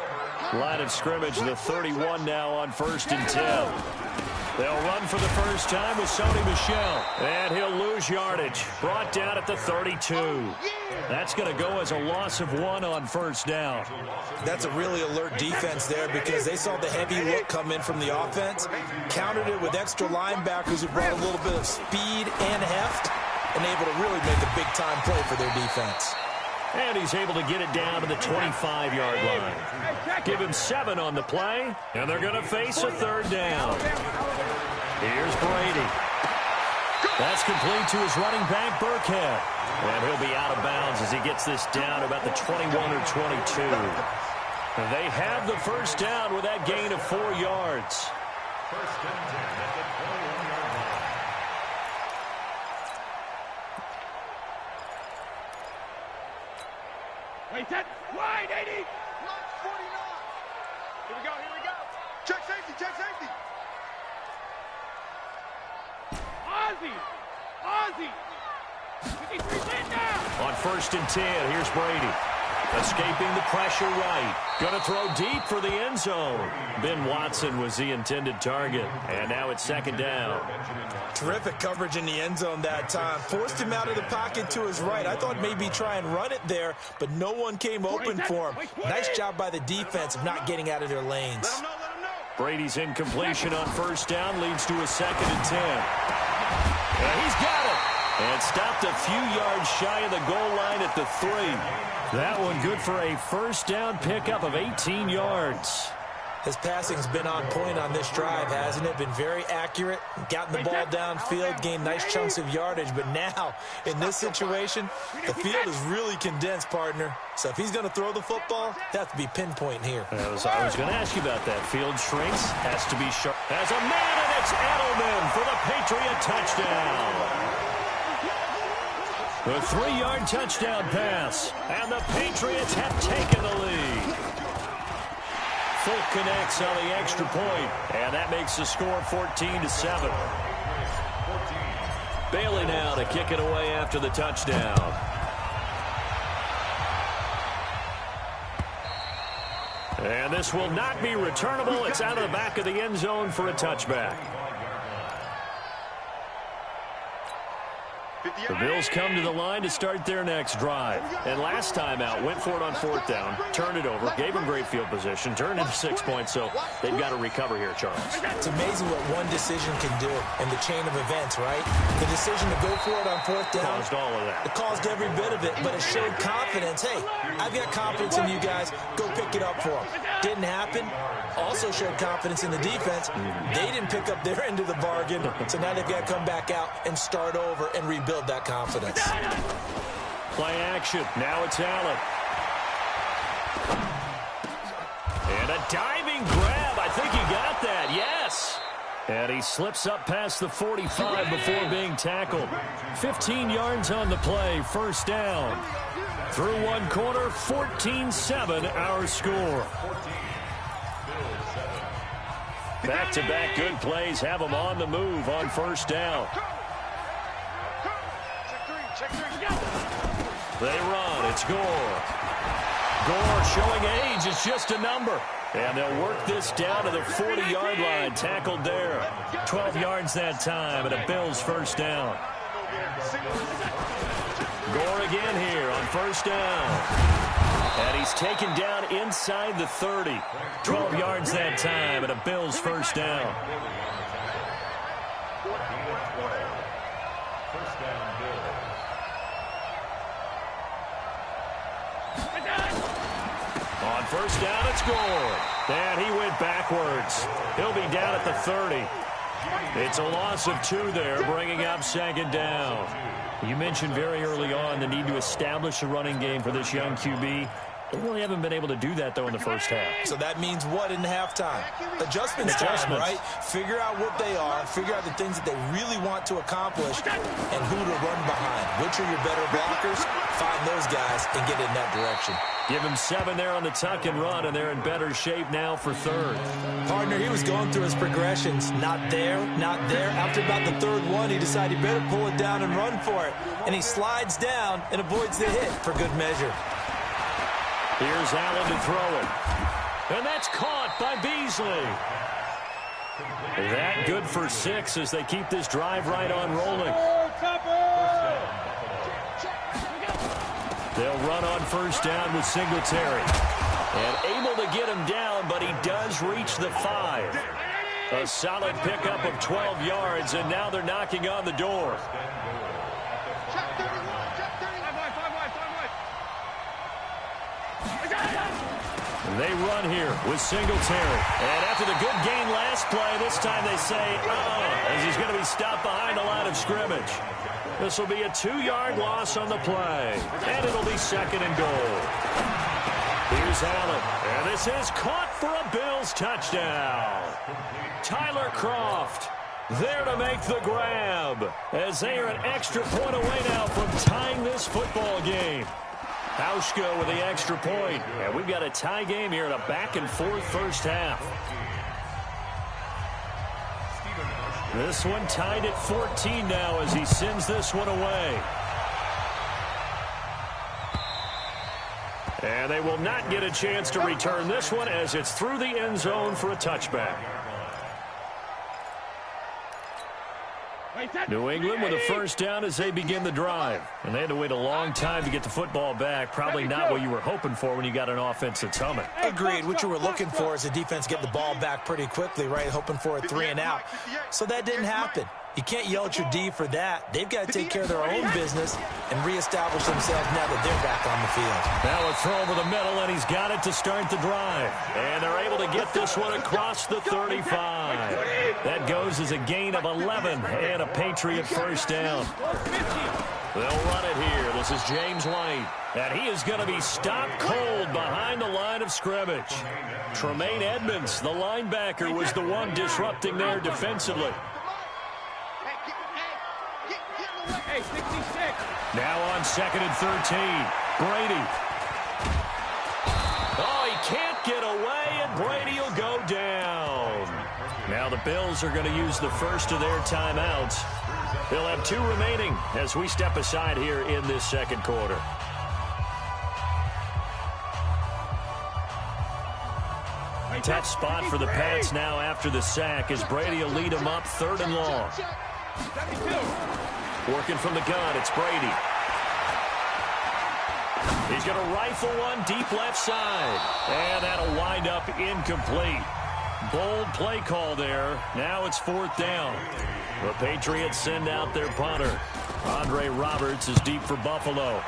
Line of scrimmage, the 31 now on 1st and 10. They'll run for the first time with Sony Michel. And he'll lose yardage. Brought down at the 32. That's going to go as a loss of 1 on 1st down. That's a really alert defense there because they saw the heavy look come in from the offense, countered it with extra linebackers who brought a little bit of speed and heft, and able to really make a big-time play for their defense. And he's able to get it down to the 25-yard line. Give him 7 on the play, and they're going to face a 3rd down. Here's Brady. That's complete to his running back, Burkhead. And he'll be out of bounds as he gets this down to about the 21 or 22. They have the first down with that gain of 4 yards. First and 10 at the 21-yard line. Wait, that wide, 80. 49. Here we go, here we go. Check safety, check safety. Ozzie. 53's in now. On 1st and 10, here's Brady. Escaping the pressure right. Going to throw deep for the end zone. Ben Watson was the intended target. And now it's second down. Terrific coverage in the end zone that time. Forced him out of the pocket to his right. I thought maybe try and run it there, but no one came open for him. Nice job by the defense of not getting out of their lanes. Brady's incompletion on first down leads to a 2nd and 10. And he's got it. And stopped a few yards shy of the goal line at the 3. That one good for a first down pickup of 18 yards. His passing's been on point on this drive, hasn't it? Been very accurate, gotten the ball downfield, gained nice chunks of yardage. But now, in this situation, the field is really condensed, partner. So if he's going to throw the football, that has to be pinpoint here. I was going to ask you about that. Field shrinks, has to be sharp. As a man, and it's Edelman for the Patriot touchdown. A 3-yard touchdown pass, and the Patriots have taken the lead. Folk connects on the extra point, and that makes the score 14-7. Bailey now to kick it away after the touchdown. And this will not be returnable. It's out of the back of the end zone for a touchback. The Bills come to the line to start their next drive. And last time out, went for it on 4th down, turned it over, gave them great field position, turned into 6 points, so they've got to recover here, Charles. It's amazing what one decision can do in the chain of events, right? The decision to go for it on 4th down. Caused all of that. It caused every bit of it, but it showed confidence. Hey, I've got confidence in you guys. Go pick it up for them. Didn't happen. Also showed confidence in the defense. They didn't pick up their end of the bargain, so now they've got to come back out and start over and rebuild that confidence. Play action. Now it's Allen. And a diving grab. I think he got that. Yes. And he slips up past the 45 before being tackled. 15 yards on the play. First down. Through one quarter, 14-7 our score. Back-to-back good plays have them on the move on first down. They run. It's Gore. Gore showing age. It's just a number. And they'll work this down to the 40-yard line. Tackled there. 12 yards that time, and a Bills first down. Gore again here on first down. And he's taken down inside the 30. 12 yards that time, and a Bills first down. On first down, it's Gore. And he went backwards. He'll be down at the 30. It's a loss of 2 there, bringing up second down. You mentioned very early on the need to establish a running game for this young QB. They really haven't been able to do that, though, in the first half. So that means what in halftime? Adjustments time, right? Figure out what they are, figure out the things that they really want to accomplish, and who to run behind. Which are your better blockers? Find those guys and get in that direction. Give him 7 there on the tuck and run, and they're in better shape now for third. Partner, he was going through his progressions. Not there, not there. After about the third one, he decided he better pull it down and run for it. And he slides down and avoids the hit for good measure. Here's Allen to throw it. And that's caught by Beasley. That good for 6 as they keep this drive right on rolling. They'll run on first down with Singletary. And able to get him down, but he does reach the 5. A solid pickup of 12 yards, and now they're knocking on the door. They run here with Singletary. And after the good gain last play, this time they say, as he's going to be stopped behind the line of scrimmage. This will be a 2-yard loss on the play. And it'll be second and goal. Here's Allen. And this is caught for a Bills touchdown. Tyler Kroft there to make the grab, as they are an extra point away now from tying this football game. Hauschka with the extra point. And we've got a tie game here in a back-and-forth first half. This one tied at 14 now as he sends this one away. And they will not get a chance to return this one as it's through the end zone for a touchback. New England with a first down as they begin the drive. And they had to wait a long time to get the football back. Probably not what you were hoping for when you got an offense that's humming. Agreed. What you were looking for is the defense get the ball back pretty quickly, right? Hoping for a 3 and out. So that didn't happen. You can't yell at your D for that. They've got to take care of their own business and reestablish themselves now that they're back on the field. Now a throw over the middle, and he's got it to start the drive. And they're able to get this one across the 35. That goes as a gain of 11 and a Patriot first down. They'll run it here. This is James White. And he is going to be stopped cold behind the line of scrimmage. Tremaine Edmonds, the linebacker, was the one disrupting there defensively. Now on 2nd and 13. Brady. Oh, he can't get away, and Brady will go down. Now the Bills are going to use the first of their timeouts. They'll have 2 remaining as we step aside here in this second quarter. Tough spot for the Pats now after the sack as Brady will lead them up 3rd and long. Working from the gun, it's Brady. He's going to rifle one deep left side. And that'll wind up incomplete. Bold play call there. Now it's 4th down. The Patriots send out their punter. Andre Roberts is deep for Buffalo.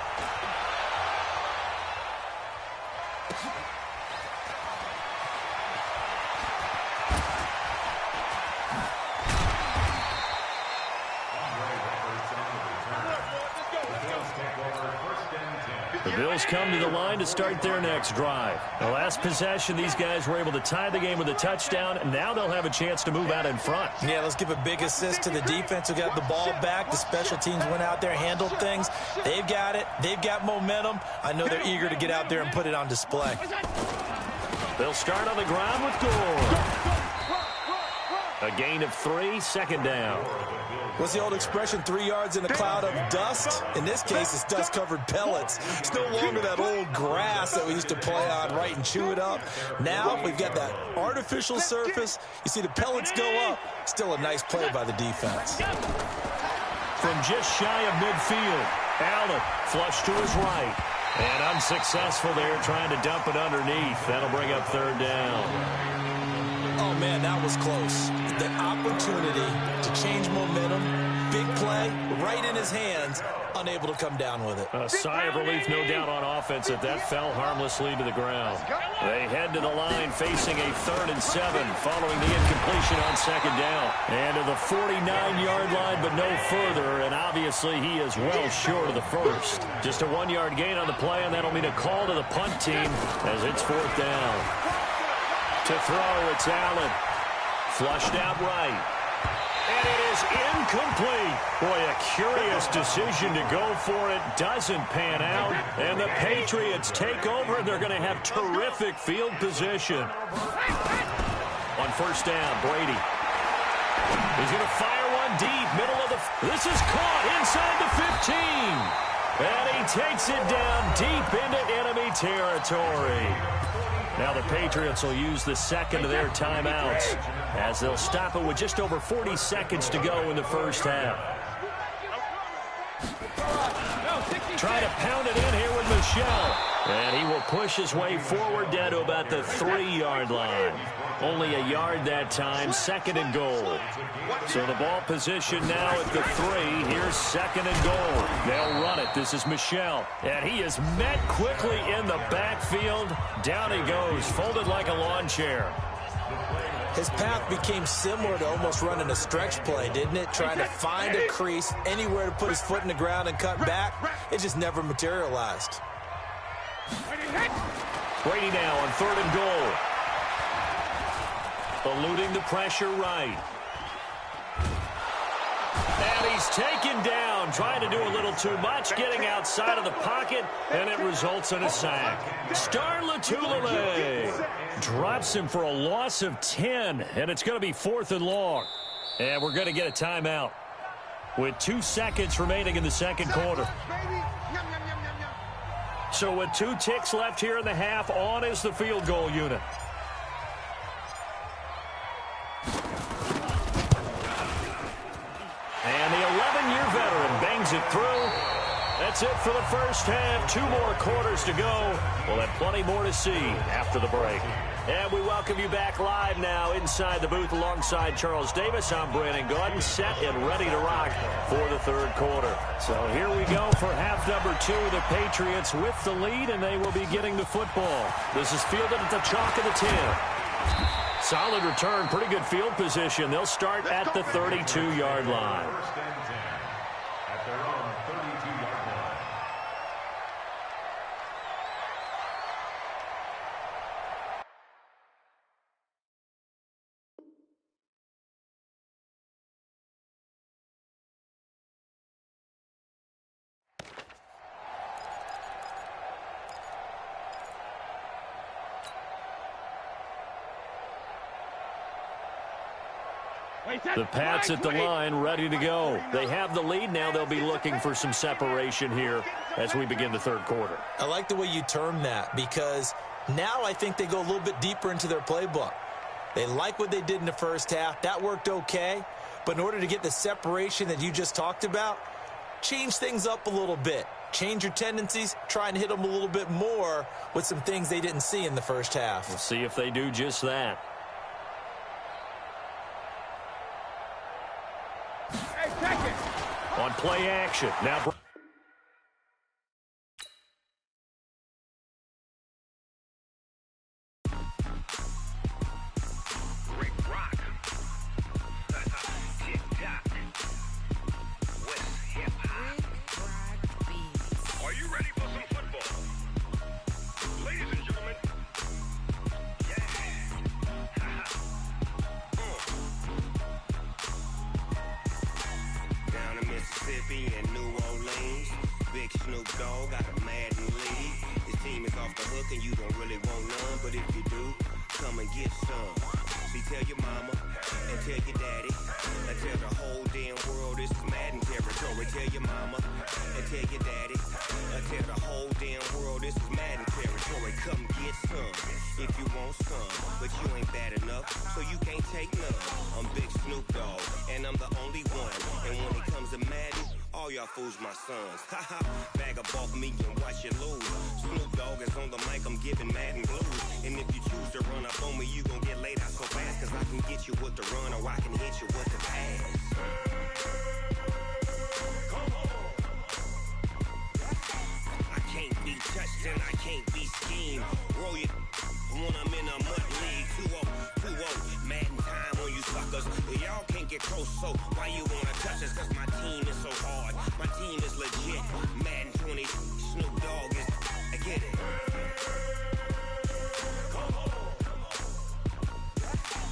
The Bills come to the line to start their next drive. The last possession, these guys were able to tie the game with a touchdown, and now they'll have a chance to move out in front. Yeah, let's give a big assist to the defense who got the ball back. The special teams went out there, handled things. They've got it. They've got momentum. I know they're eager to get out there and put it on display. They'll start on the ground with Gore. A gain of 3, 2nd down. What's the old expression, 3 yards in a cloud of dust? In this case, it's dust-covered pellets. It's no longer that old grass that we used to play on, right, and chew it up. Now we've got that artificial surface. You see the pellets go up. Still a nice play by the defense. From just shy of midfield, Allen flushed to his right. And unsuccessful there trying to dump it underneath. That'll bring up 3rd down. Oh, man, that was close. The opportunity to change momentum, big play, right in his hands, unable to come down with it. A sigh of relief, no doubt, on offense that fell harmlessly to the ground. They head to the line facing a 3rd and 7 following the incompletion on 2nd down. And to the 49-yard line, but no further, and obviously he is well short of the first. Just a 1-yard gain on the play, and that'll mean a call to the punt team as it's 4th down. To throw, it's Allen. Flushed out right. And it is incomplete. Boy, a curious decision to go for it. Doesn't pan out. And the Patriots take over. They're going to have terrific field position. On 1st down, Brady. He's going to fire one deep, middle of the... This is caught inside the 15. And he takes it down deep into enemy territory. Now the Patriots will use the 2nd of their timeouts as they'll stop it with just over 40 seconds to go in the first half. Try to pound it in here with Michel. And he will push his way forward down to about the 3-yard line. Only a yard that time, 2nd and goal. So the ball position now at the 3. Here's 2nd and goal. They'll run it. This is Michel. And he is met quickly in the backfield. Down he goes, folded like a lawn chair. His path became similar to almost running a stretch play, didn't it? Trying to find a crease, anywhere to put his foot in the ground and cut back. It just never materialized. Brady now on 3rd and goal. Eluding the pressure right. And he's taken down, trying to do a little too much, getting outside of the pocket, and it results in a sack. Star Latulippe drops him for a loss of 10, and it's going to be 4th and long. And we're going to get a timeout with 2 seconds remaining in the second quarter. So with 2 ticks left here in the half, on is the field goal unit. And the 11-year veteran bangs it through. That's it for the first half. 2 more quarters to go. We'll have plenty more to see after the break. And we welcome you back live now inside the booth alongside Charles Davis. I'm Brandon Gaudin, set and ready to rock for the third quarter. So here we go for half number 2. The Patriots with the lead, and they will be getting the football. This is fielded at the chalk of the 10. Solid return, pretty good field position. They'll start at the 32-yard line. First and 10 at their own 32-yard line. The Pats at the line, ready to go. They have the lead now. They'll be looking for some separation here as we begin the third quarter. I like the way you term that, because now I think they go a little bit deeper into their playbook. They like what they did in the first half. That worked okay. But in order to get the separation that you just talked about, change things up a little bit. Change your tendencies, try and hit them a little bit more with some things they didn't see in the first half. We'll see if they do just that. On play action. Now Are you ready for some football? Ladies and gentlemen, down in Mississippi and New Orleans, Big Snoop Dogg got a Madden league. His team is off the hook and you don't really want none, but if you do, come and get some. See, tell your mama and tell your daddy and tell the whole damn world this is Madden territory. Tell your mama and tell your daddy and tell the whole damn world this is Madden territory. Come get some if you want some, but you ain't bad enough, so you can't take none. I'm Big Snoop Dogg, and I'm the only one. And when it comes to Madden, all y'all fools my sons. Haha, bag up off me and watch you lose. Snoop Dogg is on the mic, I'm giving Madden blues. And if you choose to run up on me, you gon' get laid out so fast, cause I can get you with the run or I can hit you with the pass. I can't be touched and I can't be schemed. Roll you when I'm in a mud league. 2-0, Madden time on you suckers. Y'all can't get close, so why you wanna touch us? Cause my team is so hard, my team is legit. Madden 20, Snoop Dogg is, I get it.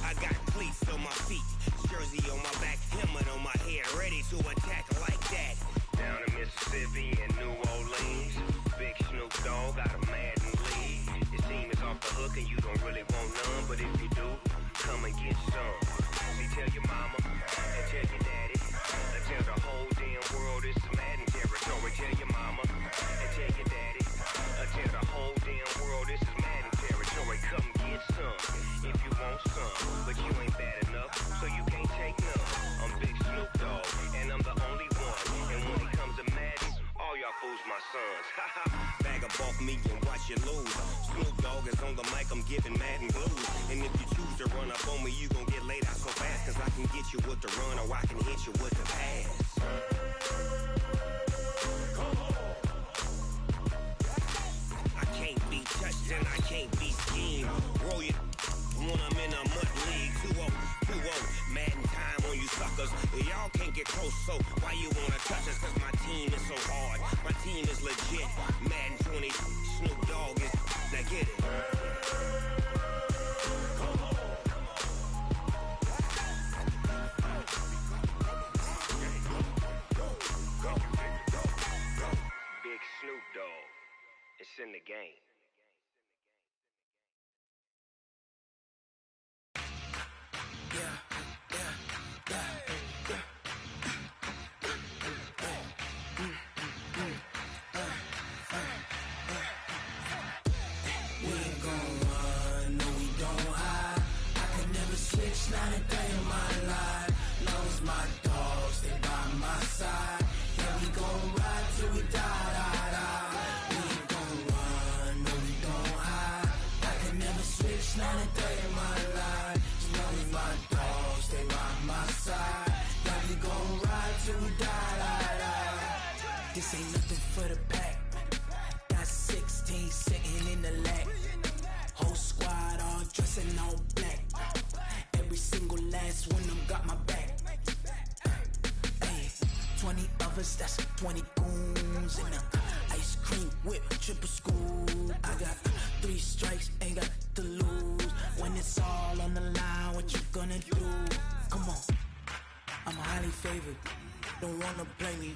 I got cleats on my feet, jersey on my back, helmet on my head, ready to attack like that. Down in Mississippi and New Orleans, Big Snoop Dogg got a Madden league. His team is off the hook and you don't really want none, but if you do, come and get some. See, tell your mama and tell your daddy and tell the whole damn world this is Madden territory. Tell your mama and tell your daddy and tell the whole damn world this is Madden territory. Come get some if you want some, but you ain't bad enough, so you can't take none. I'm Big Snoop Dogg, and I'm the only one. And when it comes to Madden, all y'all fools my sons. Haha, bag up off me and watch you lose. Snoop Dogg is on the mic, I'm giving Madden blues. And if you choose to run up on me, you gon' get laid out so fast, cause I can get you with the run or I can hit you with the pass. I can't be touched and I can't be schemed. Roll you when I'm in a mud league. 2-0, Madden time on you suckers. Y'all can't get close, so why you wanna touch us? Cause my team is so hard, my team is legit. Madden 20, Snoop Dogg is, now get it. Big Snoop Dogg, it's in the game. gon' run, no we don't hide. I can never switch, not a day in my life. Long as my dogs stay by my side. Yeah, we gon' ride till we die, die, die. We ain't gon' run, no we don't hide. I can never switch, not a day in my life. As long as my dogs stay by my side. Yeah, we gon' ride till we die, die, die. This ain't nothing for the pack. Got 16 sitting in the lap. Whole squad all dressing all black. Every single last one of them got my back. Hey, 20 of us, that's 20 goons. And ice cream whip, triple scoop. I got 3 strikes, ain't got to lose. When it's all on the line, what you gonna do? Come on, I'm highly favored. Don't wanna play me,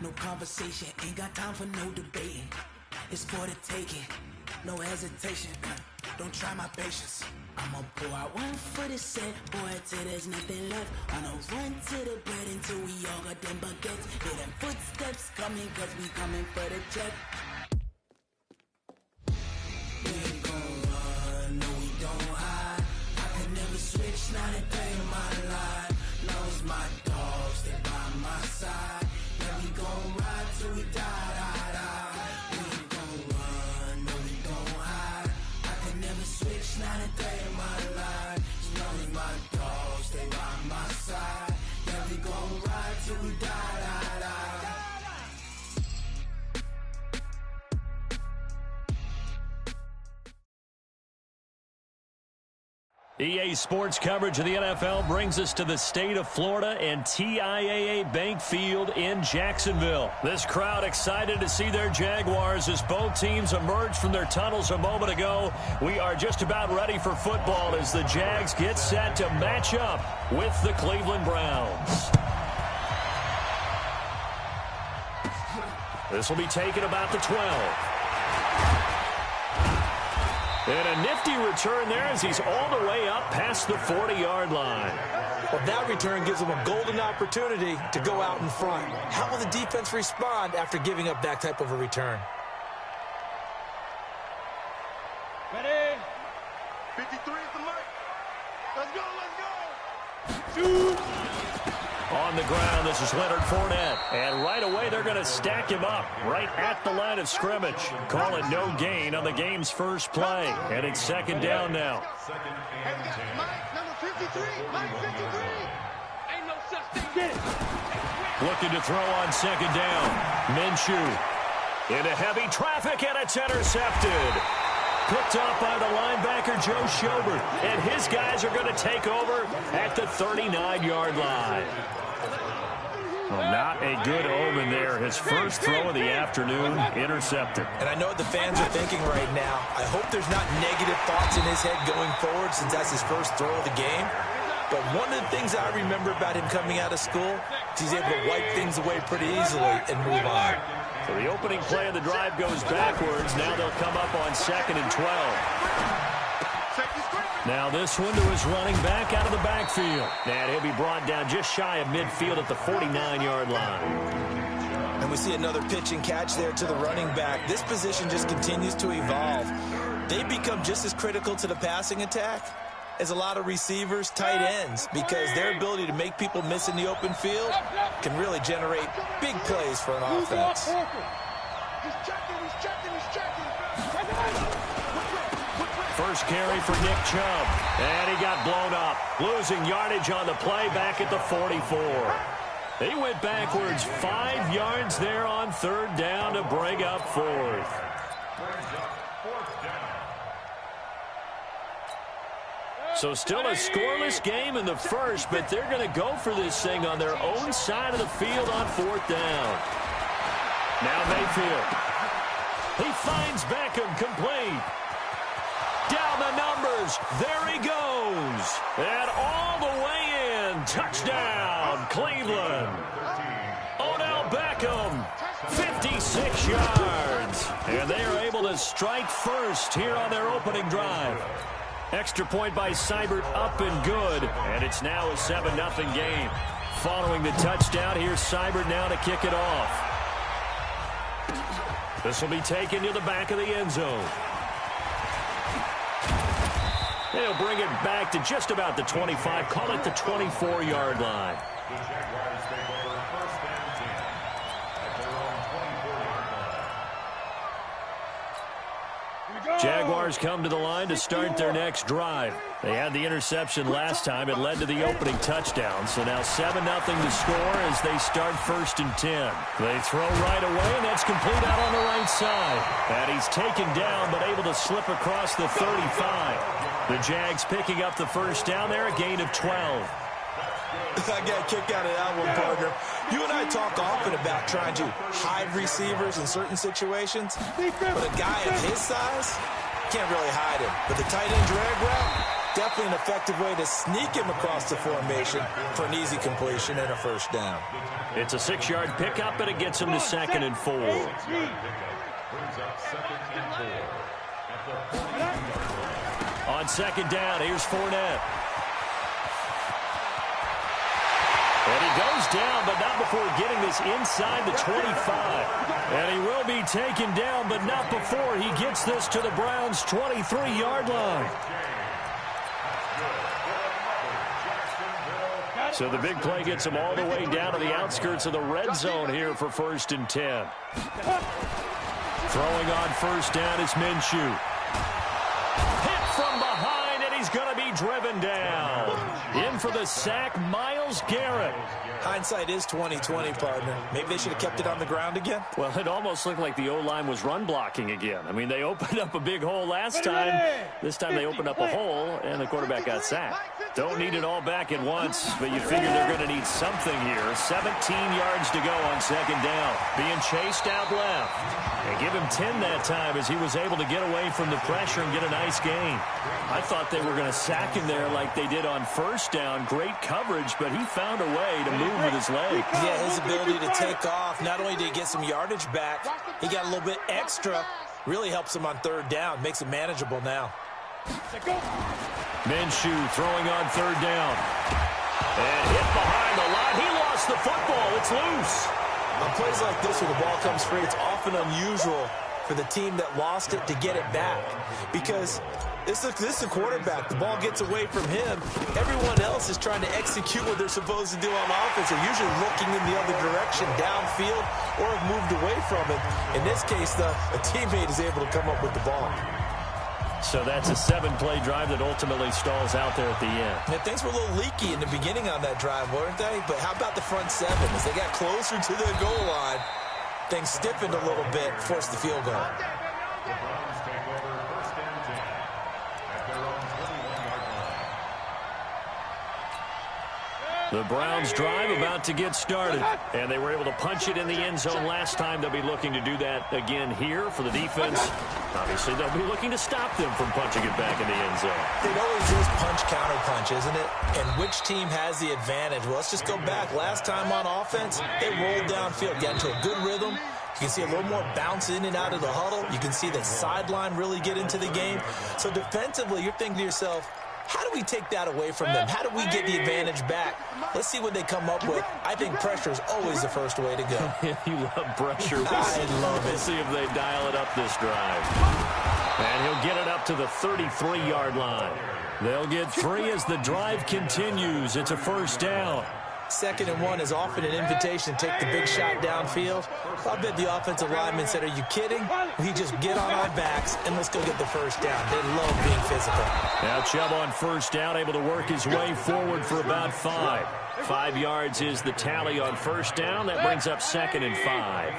no conversation, ain't got time for no debating. It's for the taking, no hesitation. Don't try my patience. I'ma pour out one for the set, boy, till there's nothing left. I'ma run to the bread until we all got them baguettes. Hear them footsteps coming, cause we coming for the check. We ain't gon' run, no we don't hide. I can never switch, not a day in my life. Long as my dogs stay by my side. Yeah, we gon' ride till we die, die, die. We ain't gon' run, no we don't hide. I can never switch, not a day in my life. As long as my dogs stay by my side. Yeah, we gon' ride till we die, die, die. EA Sports coverage of the NFL brings us to the state of Florida and TIAA Bank Field in Jacksonville. This crowd excited to see their Jaguars as both teams emerged from their tunnels a moment ago. We are just about ready for football as the Jags get set to match up with the Cleveland Browns. This will be taken about the 12. And a nifty return there as he's all the way up past the 40-yard line. Well, that return gives them a golden opportunity to go out in front. How will the defense respond after giving up that type of a return? Ready? 53 is the mark. Let's go, let's go. Shoot. On the ground, this is Leonard Fournette. And right away, they're going to stack him up right at the line of scrimmage. Call it no gain on the game's first play. And it's second down now. Hey, we got Mike, number 53. Mike, 53. Ain't no such thing. Get it. Looking to throw on second down. Minshew into heavy traffic, and it's intercepted. Picked up by the linebacker, Joe Schobert. And his guys are going to take over at the 39-yard line. Well, not a good omen there. His first throw of the afternoon, intercepted. And I know what the fans are thinking right now. I hope there's not negative thoughts in his head going forward since that's his first throw of the game. But one of the things I remember about him coming out of school is he's able to wipe things away pretty easily and move on. So the opening play of the drive goes backwards. Now they'll come up on 2nd and 12. Now this one to his running back out of the backfield. And he'll be brought down just shy of midfield at the 49-yard line. And we see another pitch and catch there to the running back. This position just continues to evolve. They become just as critical to the passing attack as a lot of receivers, tight ends, because their ability to make people miss in the open field can really generate big plays for an offense. He's checking. First carry for Nick Chubb. And he got blown up. Losing yardage on the play back at the 44. He went backwards 5 yards there on 3rd down to bring up 4th. So still a scoreless game in the first, but they're going to go for this thing on their own side of the field on 4th down. Now Mayfield. He finds Beckham complete. Down the numbers. There he goes. And all the way in. Touchdown, Cleveland. Odell Beckham, 56 yards. And they are able to strike first here on their opening drive. Extra point by Seibert, up and good. And it's now a 7-0 game. Following the touchdown, here's Seibert now to kick it off. This will be taken to the back of the end zone. They'll bring it back to just about the 25. Call it the 24-yard line. Jaguars come to the line to start their next drive. They had the interception last time. It led to the opening touchdown. So now 7-0 to score as they start 1st and 10. They throw right away, and that's complete out on the right side. And he's taken down, but able to slip across the 35. The Jags picking up the first down there, a gain of 12. I got a kick out of that one, partner. You and I talk often about trying to hide receivers in certain situations, but a guy of his size can't really hide him. But the tight end drag route, definitely an effective way to sneak him across the formation for an easy completion and a first down. It's a 6-yard pickup, and it gets him to 2nd and 4. On 2nd down, here's Fournette. And he goes down, but not before getting this inside the 25. And he will be taken down, but not before he gets this to the Browns' 23-yard line. So the big play gets him all the way down to the outskirts of the red zone here for 1st and 10. Throwing on first down is Minshew. Hit from behind, and he's going to be driven down. In for the sack, Myles Garrett. Hindsight is 20/20, partner. Maybe they should have kept it on the ground again. Well, it almost looked like the O-line was run blocking again. I mean, they opened up a big hole last time. This time they opened up a hole, and the quarterback got sacked. Don't need it all back at once, but you figure they're going to need something here. 17 yards to go on 2nd down. Being chased out left. And give him 10 that time as he was able to get away from the pressure and get a nice gain. I thought they were going to sack him there like they did on first down. Great coverage, but he found a way to move with his legs. Yeah, his ability to take off. Not only did he get some yardage back, he got a little bit extra. Really helps him on 3rd down. Makes it manageable now. Minshew throwing on 3rd down. And hit behind the line. He lost the football. It's loose. On plays like this where the ball comes free, it's often unusual for the team that lost it to get it back. Because this is a quarterback. The ball gets away from him. Everyone else is trying to execute what they're supposed to do on offense. They're usually looking in the other direction, downfield, or have moved away from it. In this case, though, a teammate is able to come up with the ball. So that's a 7-play drive that ultimately stalls out there at the end. Yeah, things were a little leaky in the beginning on that drive, weren't they? But how about the front 7? As they got closer to the goal line, things stiffened a little bit, forced the field goal. The Browns drive about to get started, and they were able to punch it in the end zone last time. They'll be looking to do that again here for the defense. Obviously, they'll be looking to stop them from punching it back in the end zone. It always is punch-counter-punch, isn't it? And which team has the advantage? Well, let's just go back. Last time on offense, they rolled downfield, got into a good rhythm. You can see a little more bounce in and out of the huddle. You can see the sideline really get into the game. So defensively, you're thinking to yourself, how do we take that away from them? How do we get the advantage back? Let's see what they come up with. I think pressure is always the first way to go. You love pressure. I love it. We'll see if they dial it up this drive. And he'll get it up to the 33-yard line. They'll get 3 as the drive continues. It's a first down. 2nd and 1 is often an invitation to take the big shot downfield. I bet the offensive lineman said, are you kidding? We just get on our backs and let's go get the first down. They love being physical. Now Chubb on first down, able to work his way forward for about 5. 5 yards is the tally on first down. That brings up 2nd and 5.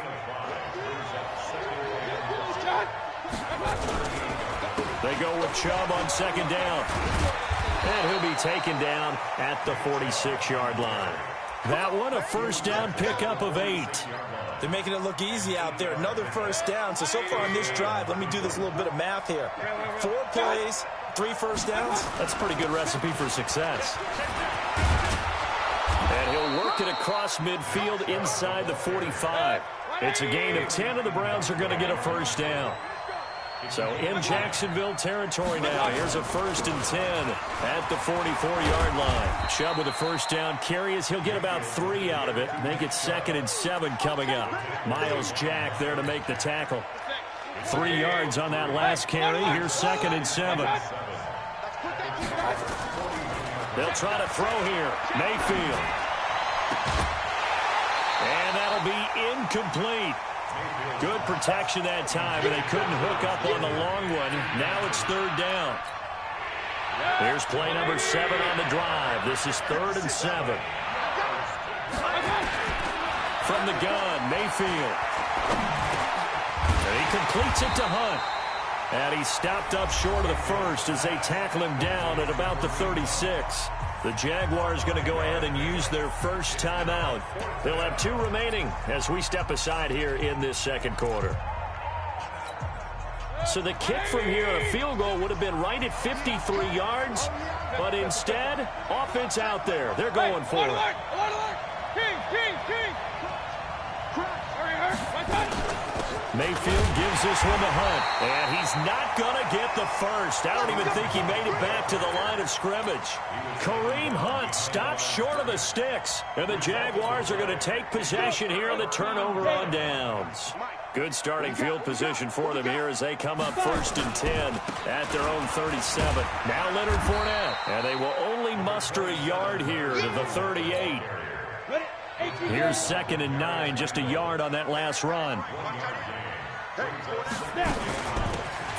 They go with Chubb on 2nd down. And he'll be taken down at the 46-yard line. That one, a first down pickup of 8. They're making it look easy out there. Another first down. So far on this drive, let me do this little bit of math here. 4 plays, 3 first downs. That's a pretty good recipe for success. And he'll work it across midfield inside the 45. It's a gain of 10, and the Browns are going to get a first down. So in Jacksonville territory now. Here's a 1st and 10 at the 44-yard line. Chubb with a first down carry as he'll get about 3 out of it. Make it 2nd and 7 coming up. Myles Jack there to make the tackle. 3 yards on that last carry. Here's 2nd and 7. They'll try to throw here. Mayfield. And that'll be incomplete. Good protection that time, and they couldn't hook up on the long one. Now it's third down. Here's play number 7 on the drive. This is 3rd and 7. From the gun, Mayfield. And he completes it to Hunt. And he's stopped up short of the first as they tackle him down at about the 36. The Jaguars going to go ahead and use their first timeout. They'll have 2 remaining as we step aside here in this second quarter. So the kick from here, a field goal, would have been right at 53 yards. But instead, offense out there. They're going for it. Mayfield gives this one to Hunt. And he's not going to get the first. I don't even think he made it back to the line of scrimmage. Kareem Hunt stops short of the sticks. And the Jaguars are going to take possession here on the turnover on downs. Good starting field position for them here as they come up 1st and 10 at their own 37. Now Leonard Fournette. And they will only muster a yard here to the 38. Here's 2nd and 9, just a yard on that last run.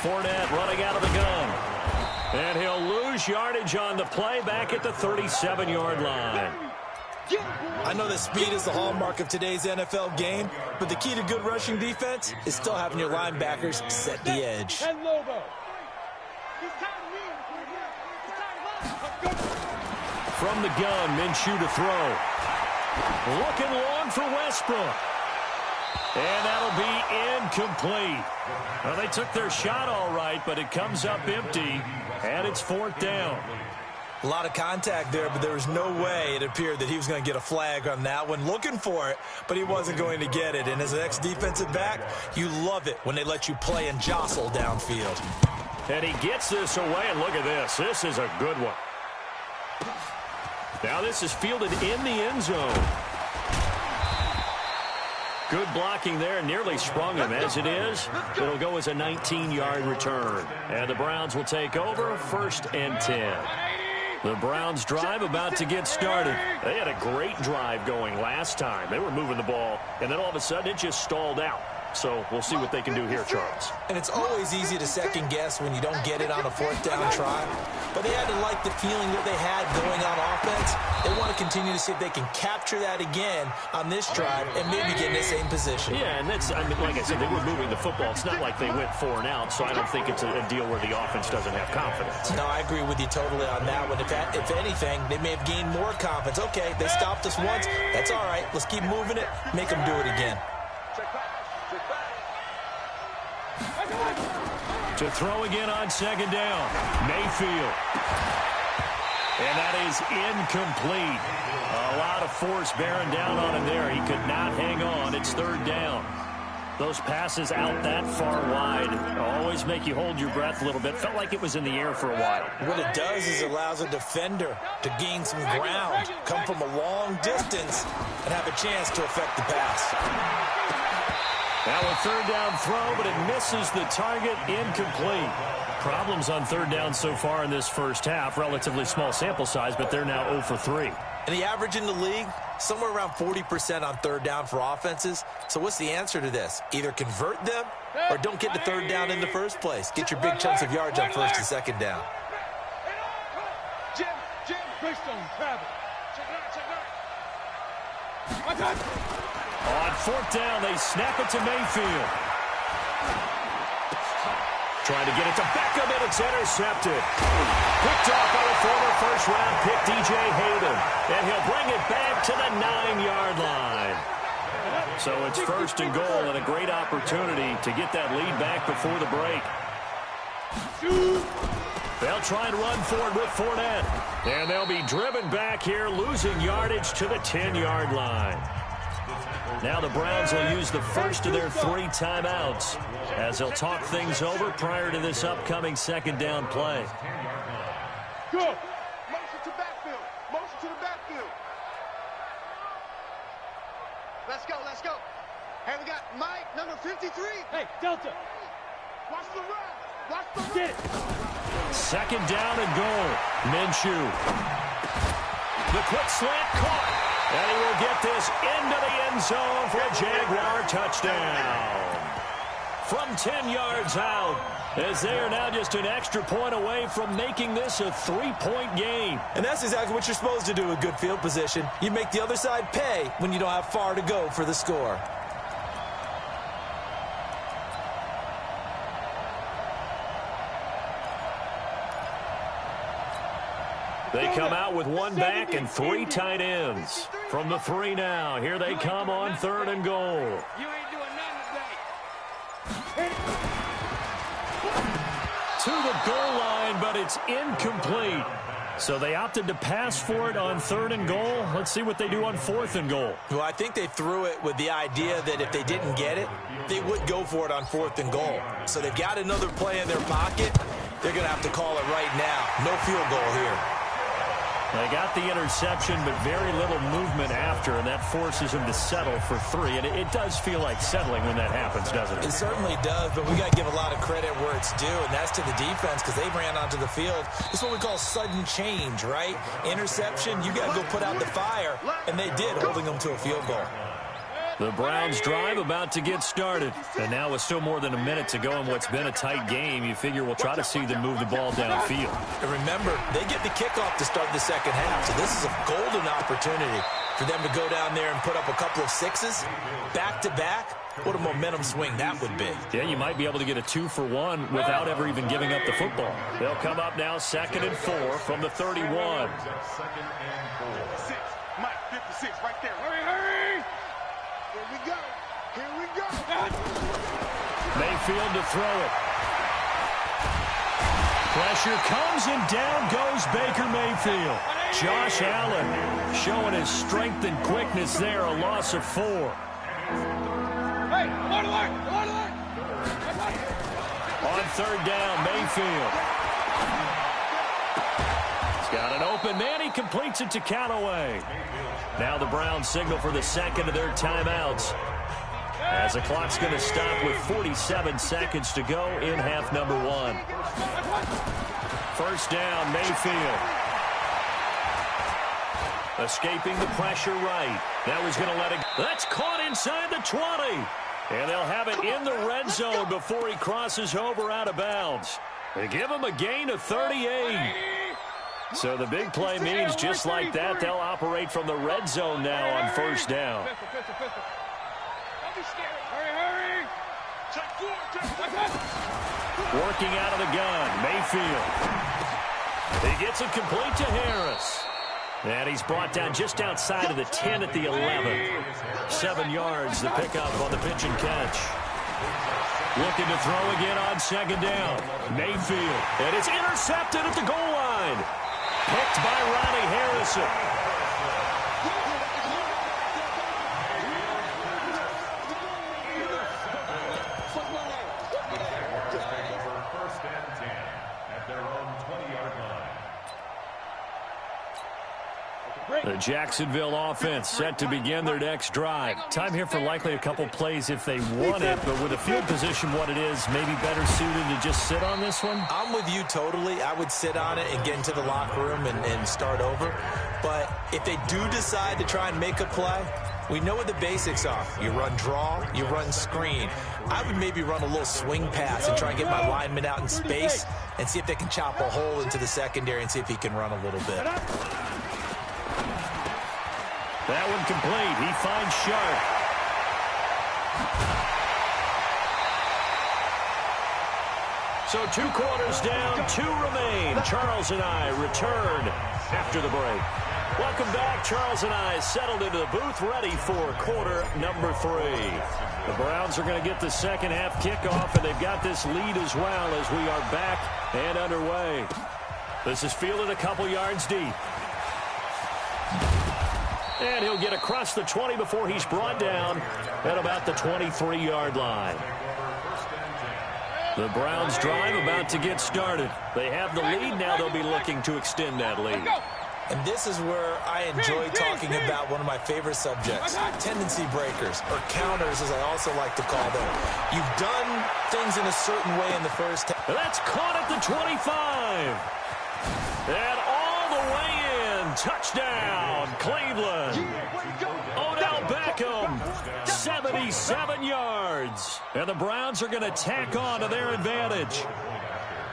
Fournette running out of the gun. And he'll lose yardage on the play back at the 37-yard line. I know that speed is the hallmark of today's NFL game, but the key to good rushing defense is still having your linebackers set the edge. From the gun, Minshew to throw. Looking long for Westbrook. And that'll be incomplete. Well, they took their shot all right, but it comes up empty, and it's 4th down. A lot of contact there, but there was no way it appeared that he was going to get a flag on that one. Looking for it, but he wasn't going to get it. And as an ex-defensive back, you love it when they let you play and jostle downfield. And he gets this away, and look at this. This is a good one. Now this is fielded in the end zone. Good blocking there, nearly sprung him. As it is, it'll go as a 19-yard return. And the Browns will take over 1st and 10. The Browns drive about to get started. They had a great drive going last time. They were moving the ball, and then all of a sudden it just stalled out. So we'll see what they can do here, Charles. And it's always easy to second guess when you don't get it on a 4th down try. But they had to like the feeling that they had going on offense. They want to continue to see if they can capture that again on this drive and maybe get in the same position. Yeah, and that's, I mean, like I said, they were moving the football. It's not like they went 4 and out, so I don't think it's a deal where the offense doesn't have confidence. No, I agree with you totally on that one. If anything, they may have gained more confidence. Okay, they stopped us once. That's all right. Let's keep moving it. Make them do it again. To throw again on 2nd down. Mayfield. And that is incomplete. A lot of force bearing down on him there. He could not hang on. It's 3rd down. Those passes out that far wide always make you hold your breath a little bit. Felt like it was in the air for a while. What it does is it allows a defender to gain some ground, come from a long distance, and have a chance to affect the pass. Now a 3rd down throw, but it misses the target, incomplete. Problems on 3rd down so far in this first half. Relatively small sample size, but they're now 0 for 3. And the average in the league, somewhere around 40% on 3rd down for offenses. So what's the answer to this? Either convert them or don't get the 3rd down in the first place. Get your big chunks of yards on 1st and 2nd down. Jim, Greystone, travel. Check it out. On 4th down, they snap it to Mayfield. Trying to get it to Beckham, and it's intercepted. Picked off by the former first-round pick, DJ Hayden. And he'll bring it back to the 9-yard line. So it's 1st and goal, and a great opportunity to get that lead back before the break. They'll try and run forward with Fournette. And they'll be driven back here, losing yardage to the 10-yard line. Now the Browns will use the first of their 3 timeouts as they'll talk things over prior to this upcoming 2nd down play. Go. Motion to backfield. Motion to the backfield. Let's go. Hey, we got Mike, number 53. Hey, Delta. Watch the run. Get it. Second down and goal. Minshew. The quick slant caught. And he will get this into the end zone for a Jaguar touchdown. From 10 yards out, as they are now just an extra point away from making this a 3-point game. And that's exactly what you're supposed to do with good field position. You make the other side pay when you don't have far to go for the score. They come out with one back and 3 tight ends. From the 3 now, here they come on 3rd and goal. You ain't doing nothing today. To the goal line, but it's incomplete. So they opted to pass for it on 3rd and goal. Let's see what they do on 4th and goal. Well, I think they threw it with the idea that if they didn't get it, they would go for it on 4th and goal. So they've got another play in their pocket. They're going to have to call it right now. No field goal here. They got the interception, but very little movement after, and that forces them to settle for 3. And it does feel like settling when that happens, doesn't it? It certainly does, but we got to give a lot of credit where it's due, and that's to the defense because they ran onto the field. This is what we call sudden change, right? Interception, you got to go put out the fire, and they did, holding them to a field goal. The Browns drive about to get started. And now with still more than a minute to go in what's been a tight game, you figure we'll try to see them move the ball downfield. And remember, they get the kickoff to start the second half, so this is a golden opportunity for them to go down there and put up a couple of 6s back-to-back. What a momentum swing that would be. Yeah, you might be able to get a 2-for-1 without ever even giving up the football. They'll come up now 2nd and 4 from the 31. 56, Mike, 56, right there. Hurry, hurry! Here we go. Here we go. Mayfield to throw it. Pressure comes and down goes Baker Mayfield. Josh Allen showing his strength and quickness there, a loss of 4. Hey, come on. On 3rd down, Mayfield. He's got an open man. He completes it to Callaway. Now the Browns signal for the second of their timeouts, as the clock's going to stop with 47 seconds to go in half number 1. 1st down, Mayfield. Escaping the pressure right. Now he's going to let it. That's caught inside the 20. And they'll have it in the red zone before he crosses over out of bounds. They give him a gain of 38. So the big play means just like that, they'll operate from the red zone now on 1st down. Don't be scared. Hurry. Working out of the gun, Mayfield. He gets it complete to Harris. And he's brought down just outside of the 10 at the 11. 7 yards, the pickup on the pitch and catch. Looking to throw again on 2nd down. Mayfield. And it's intercepted at the goal line. Picked by Ronnie Harrison. First and 10 at their own 20-yard line. The Jacksonville offense set to begin their next drive. Time here for likely a couple plays if they want it, but with a field position what it is, maybe better suited to just sit on this one? I'm with you totally. I would sit on it and get into the locker room and start over. But if they do decide to try and make a play, we know what the basics are. You run draw, you run screen. I would maybe run a little swing pass and try and get my lineman out in space and see if they can chop a hole into the secondary and see if he can run a little bit. That one complete. He finds Sharp. So 2 quarters down, 2 remain. Charles and I return after the break. Welcome back. Charles and I settled into the booth, ready for quarter number 3. The Browns are going to get the second half kickoff, and they've got this lead as well as we are back and underway. This is fielded a couple yards deep. And he'll get across the 20 before he's brought down at about the 23-yard line. The Browns drive about to get started. They have the lead. Now they'll be looking to extend that lead. And this is where I enjoy talking about one of my favorite subjects, tendency breakers, or counters, as I also like to call them. You've done things in a certain way in the first half. That's caught at the 25. And all the way in. Touchdown, Cleveland. Odell Beckham, 77 yards. And the Browns are going to tack on to their advantage.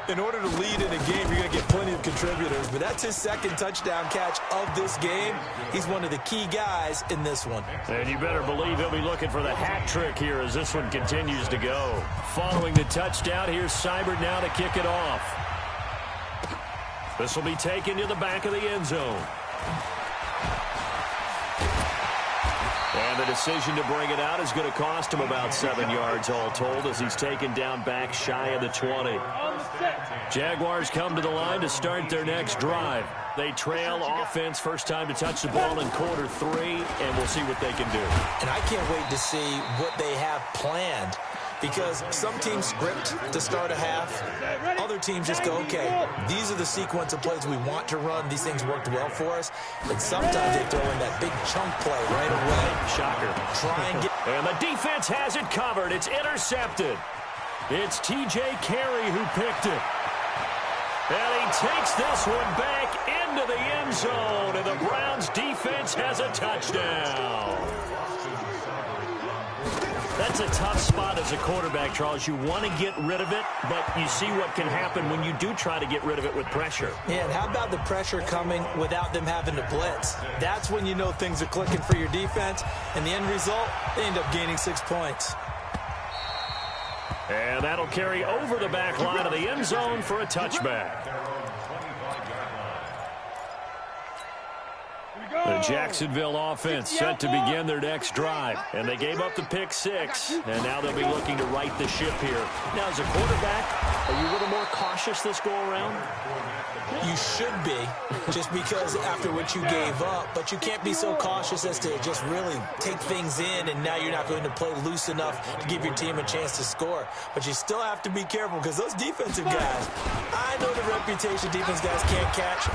In order to lead in a game, you're going to get plenty of contributors, but that's his second touchdown catch of this game. He's one of the key guys in this one. And you better believe he'll be looking for the hat trick here as this one continues to go. Following the touchdown, here's Seibert now to kick it off. This will be taken to the back of the end zone. And the decision to bring it out is going to cost him about 7 yards all told as he's taken down back shy of the 20. Jaguars come to the line to start their next drive. They trail offense, first time to touch the ball in quarter 3, and we'll see what they can do. And I can't wait to see what they have planned, because some teams script to start a half. Other teams just go, okay, these are the sequence of plays we want to run. These things worked well for us. And sometimes they throw in that big chunk play right away. Shocker. Try and get... And the defense has it covered. It's intercepted. It's T.J. Carey who picked it. And he takes this one back into the end zone, and the Browns defense has a touchdown. That's a tough spot as a quarterback, Charles. You want to get rid of it, but you see what can happen when you do try to get rid of it with pressure. Yeah, and how about the pressure coming without them having to blitz? That's when you know things are clicking for your defense, and the end result, they end up gaining 6 points. And that'll carry over the back line of the end zone for a touchback. The Jacksonville offense set to begin their next drive. And they gave up the pick 6, and now they'll be looking to right the ship here. Now, as a quarterback, are you a little more cautious this go-around? You should be, just because after what you gave up, but you can't be so cautious as to just really take things in, and now you're not going to play loose enough to give your team a chance to score. But you still have to be careful, because those defensive guys, I know the reputation defense guys can't catch.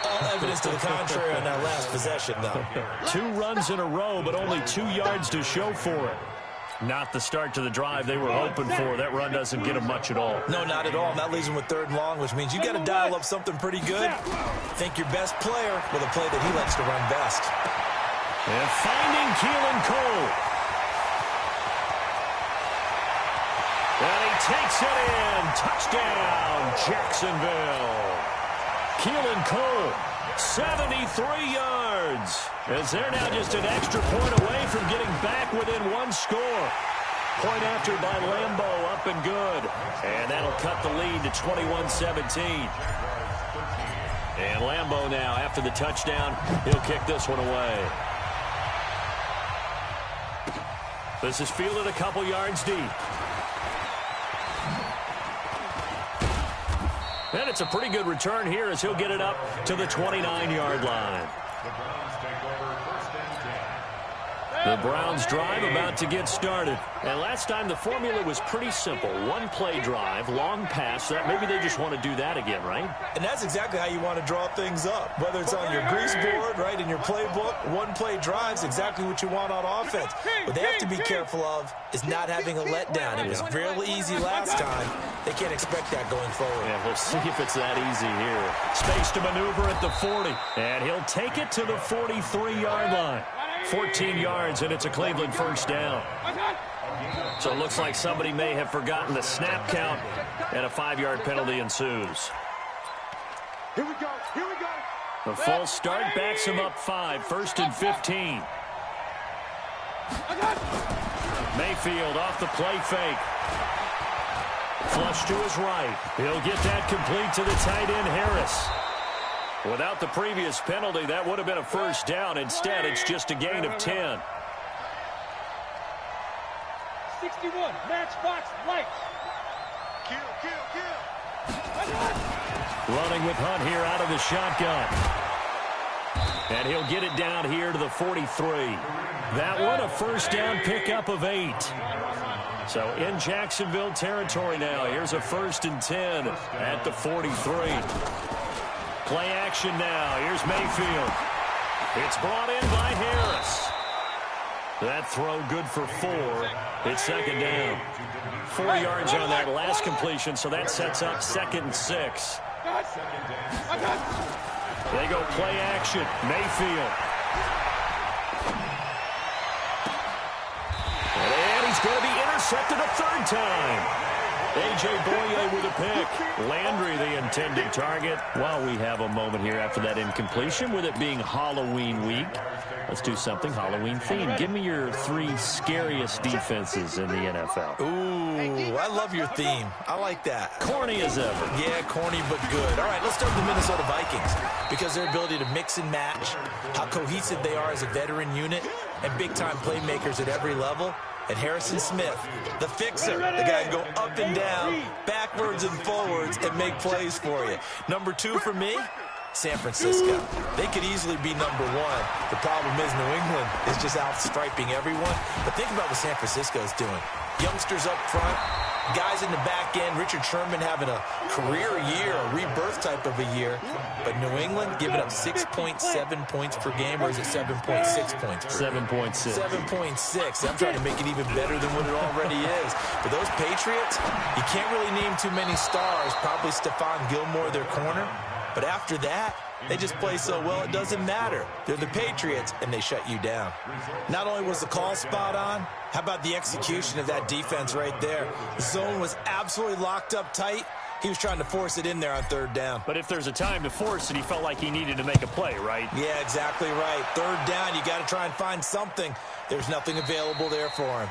All evidence to the contrary on that last possession, though. 2 runs in a row, but only 2 yards to show for it. Not the start to the drive they were hoping for. That run doesn't get them much at all. No, not at all. And that leaves them with 3rd and long, which means you got to dial up something pretty good. Think your best player with a play that he likes to run best. And finding Keelan Cole. And he takes it in. Touchdown, Jacksonville. Keelan Cole, 73 yards. As they're now just an extra point away from getting back within 1 score. Point after by Lambeau, up and good. And that'll cut the lead to 21-17. And Lambeau now, after the touchdown, he'll kick this one away. This is fielded a couple yards deep. And it's a pretty good return here as he'll get it up to the 29-yard line. The Browns drive about to get started. And last time the formula was pretty simple. 1-play drive, long pass. Maybe they just want to do that again, right? And that's exactly how you want to draw things up. Whether it's on your grease board, right, in your playbook, 1-play drive's exactly what you want on offense. What they have to be careful of is not having a letdown. It was real easy last time. They can't expect that going forward. Yeah, we'll see if it's that easy here. Space to maneuver at the 40. And he'll take it to the 43-yard line. 14 yards, and it's a Cleveland first down. So it looks like somebody may have forgotten the snap count, and a 5-yard penalty ensues. Here we go. Here we go. The false start backs him up 5, 1st and 15. Mayfield off the play fake. Flush to his right. He'll get that complete to the tight end, Harris. Without the previous penalty, that would have been a first down. Instead, it's just a gain of 10. 61, matchbox, lights. Kill. Running with Hunt here out of the shotgun. And he'll get it down here to the 43. That one a first down pickup of 8. So in Jacksonville territory now. Here's a 1st and 10 at the 43. Play action now. Here's Mayfield. It's brought in by Harris. That throw good for 4. It's second down. 4 yards on that last completion, so that sets up 2nd and 6. They go play action. Mayfield. And he's going to be intercepted a 3rd time. A.J. Boye with a pick. Landry, the intended target. While we have a moment here after that incompletion, with it being Halloween week, let's do something Halloween themed. Give me your 3 scariest defenses in the NFL. Ooh, I love your theme. I like that. Corny as ever. Yeah, corny but good. All right, let's start with the Minnesota Vikings, because their ability to mix and match, how cohesive they are as a veteran unit, and big-time playmakers at every level. And Harrison Smith, the fixer, the guy can go up and down, backwards and forwards, and make plays for you. Number 2 for me, San Francisco. They could easily be number 1. The problem is New England is just outstriping everyone. But think about what San Francisco is doing. Youngsters up front, guys in the back end. Richard Sherman having a career year, a rebirth type of a year. But New England giving up 6.7 points per game, or is it 7.6 points per game? 7.6. 7.6. I'm trying to make it even better than what it already is. For those Patriots, you can't really name too many stars. Probably Stephon Gilmore, their corner. But after that, they just play so well, it doesn't matter. They're the Patriots, and they shut you down. Not only was the call spot on, how about the execution of that defense right there? The zone was absolutely locked up tight. He was trying to force it in there on 3rd down. But if there's a time to force it, he felt like he needed to make a play, right? Yeah, exactly right. 3rd down, you got to try and find something. There's nothing available there for him.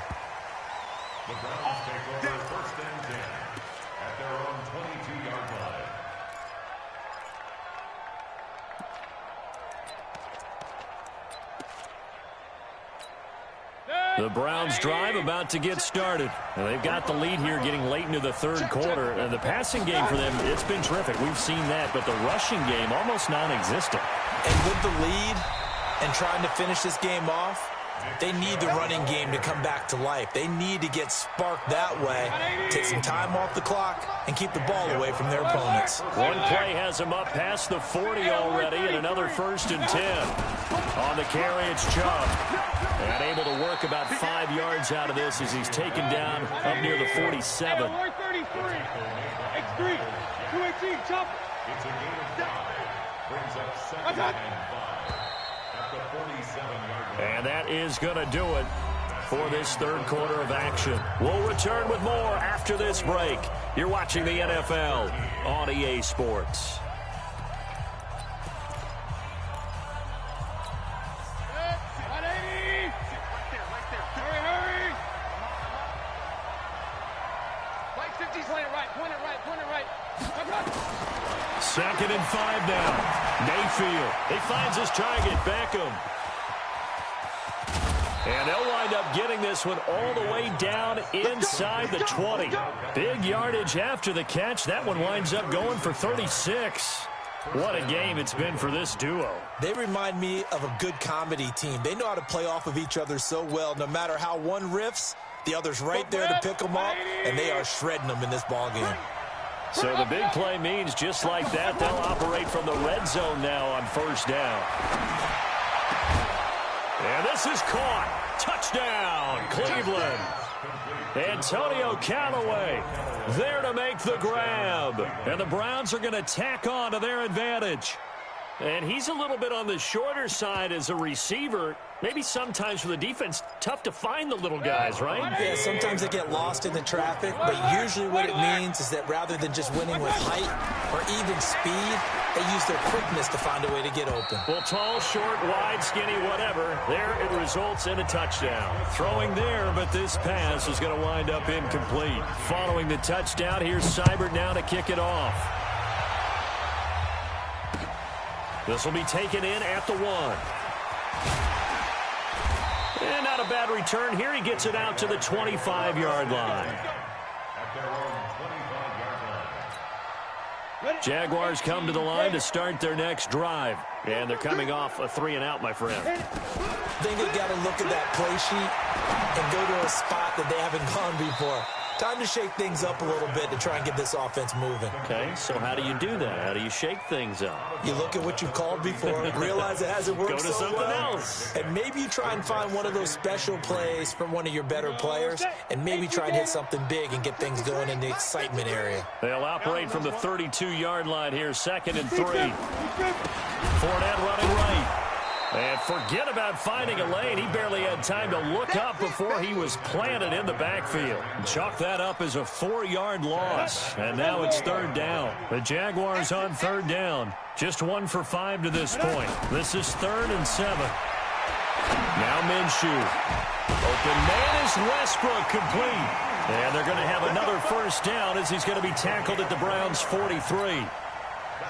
The Browns take over 1st and 10 at their own 22-yard line. The Browns drive about to get started. And they've got the lead here getting late into the 3rd quarter. And the passing game for them, it's been terrific. We've seen that. But the rushing game, almost non-existent. And with the lead and trying to finish this game off, they need the running game to come back to life. They need to get sparked that way, take some time off the clock, and keep the ball away from their opponents. One play has him up past the 40 already, and another 1st and 10. On the carry, it's Chubb. And able to work about 5 yards out of this as he's taken down up near the 47. X3, 218, Chubb. It's a gain of 5. Brings up 2nd and 5 at the 47-yard line. And that is going to do it for this 3rd quarter of action. We'll return with more after this break. You're watching the NFL on EA Sports. Second and 5 now. Mayfield. He finds his target, Beckham. And they'll wind up getting this one all the way down inside the 20. Big yardage after the catch. That one winds up going for 36. What a game it's been for this duo. They remind me of a good comedy team. They know how to play off of each other so well. No matter how one riffs, the other's right there to pick them up, and they are shredding them in this ball game. So the big play means just like that, they'll operate from the red zone now on 1st down. And this is caught. Touchdown, Cleveland. Antonio Callaway there to make the grab. And the Browns are going to tack on to their advantage. And he's a little bit on the shorter side as a receiver. Maybe sometimes for the defense, tough to find the little guys, right? Yeah, sometimes they get lost in the traffic, but usually what it means is that rather than just winning with height or even speed, they use their quickness to find a way to get open. Well, tall, short, wide, skinny, whatever, there it results in a touchdown. Throwing there, but this pass is going to wind up incomplete. Following the touchdown, here's Seibert now to kick it off. This will be taken in at the 1. And not a bad return here. He gets it out to the 25-yard line. Jaguars come to the line to start their next drive. And they're coming off a 3-and-out, my friend. I think they've got to look at that play sheet and go to a spot that they haven't gone before. Time to shake things up a little bit to try and get this offense moving. Okay, so how do you do that? How do you shake things up? You look at what you've called before, realize it hasn't worked Go to so something well, else. and maybe you try and find one of those special plays from one of your better players, and maybe try and hit something big and get things going in the excitement area. They'll operate from the 32-yard line here, 2nd and 3. Fournette running right. And forget about finding a lane. He barely had time to look up before he was planted in the backfield. Chalk that up as a 4-yard loss. And now it's 3rd down. The Jaguars on 3rd down. Just 1 for 5 to this point. This is 3rd and 7. Now Minshew. Open man is Westbrook, complete. And they're going to have another 1st down as he's going to be tackled at the Browns' 43.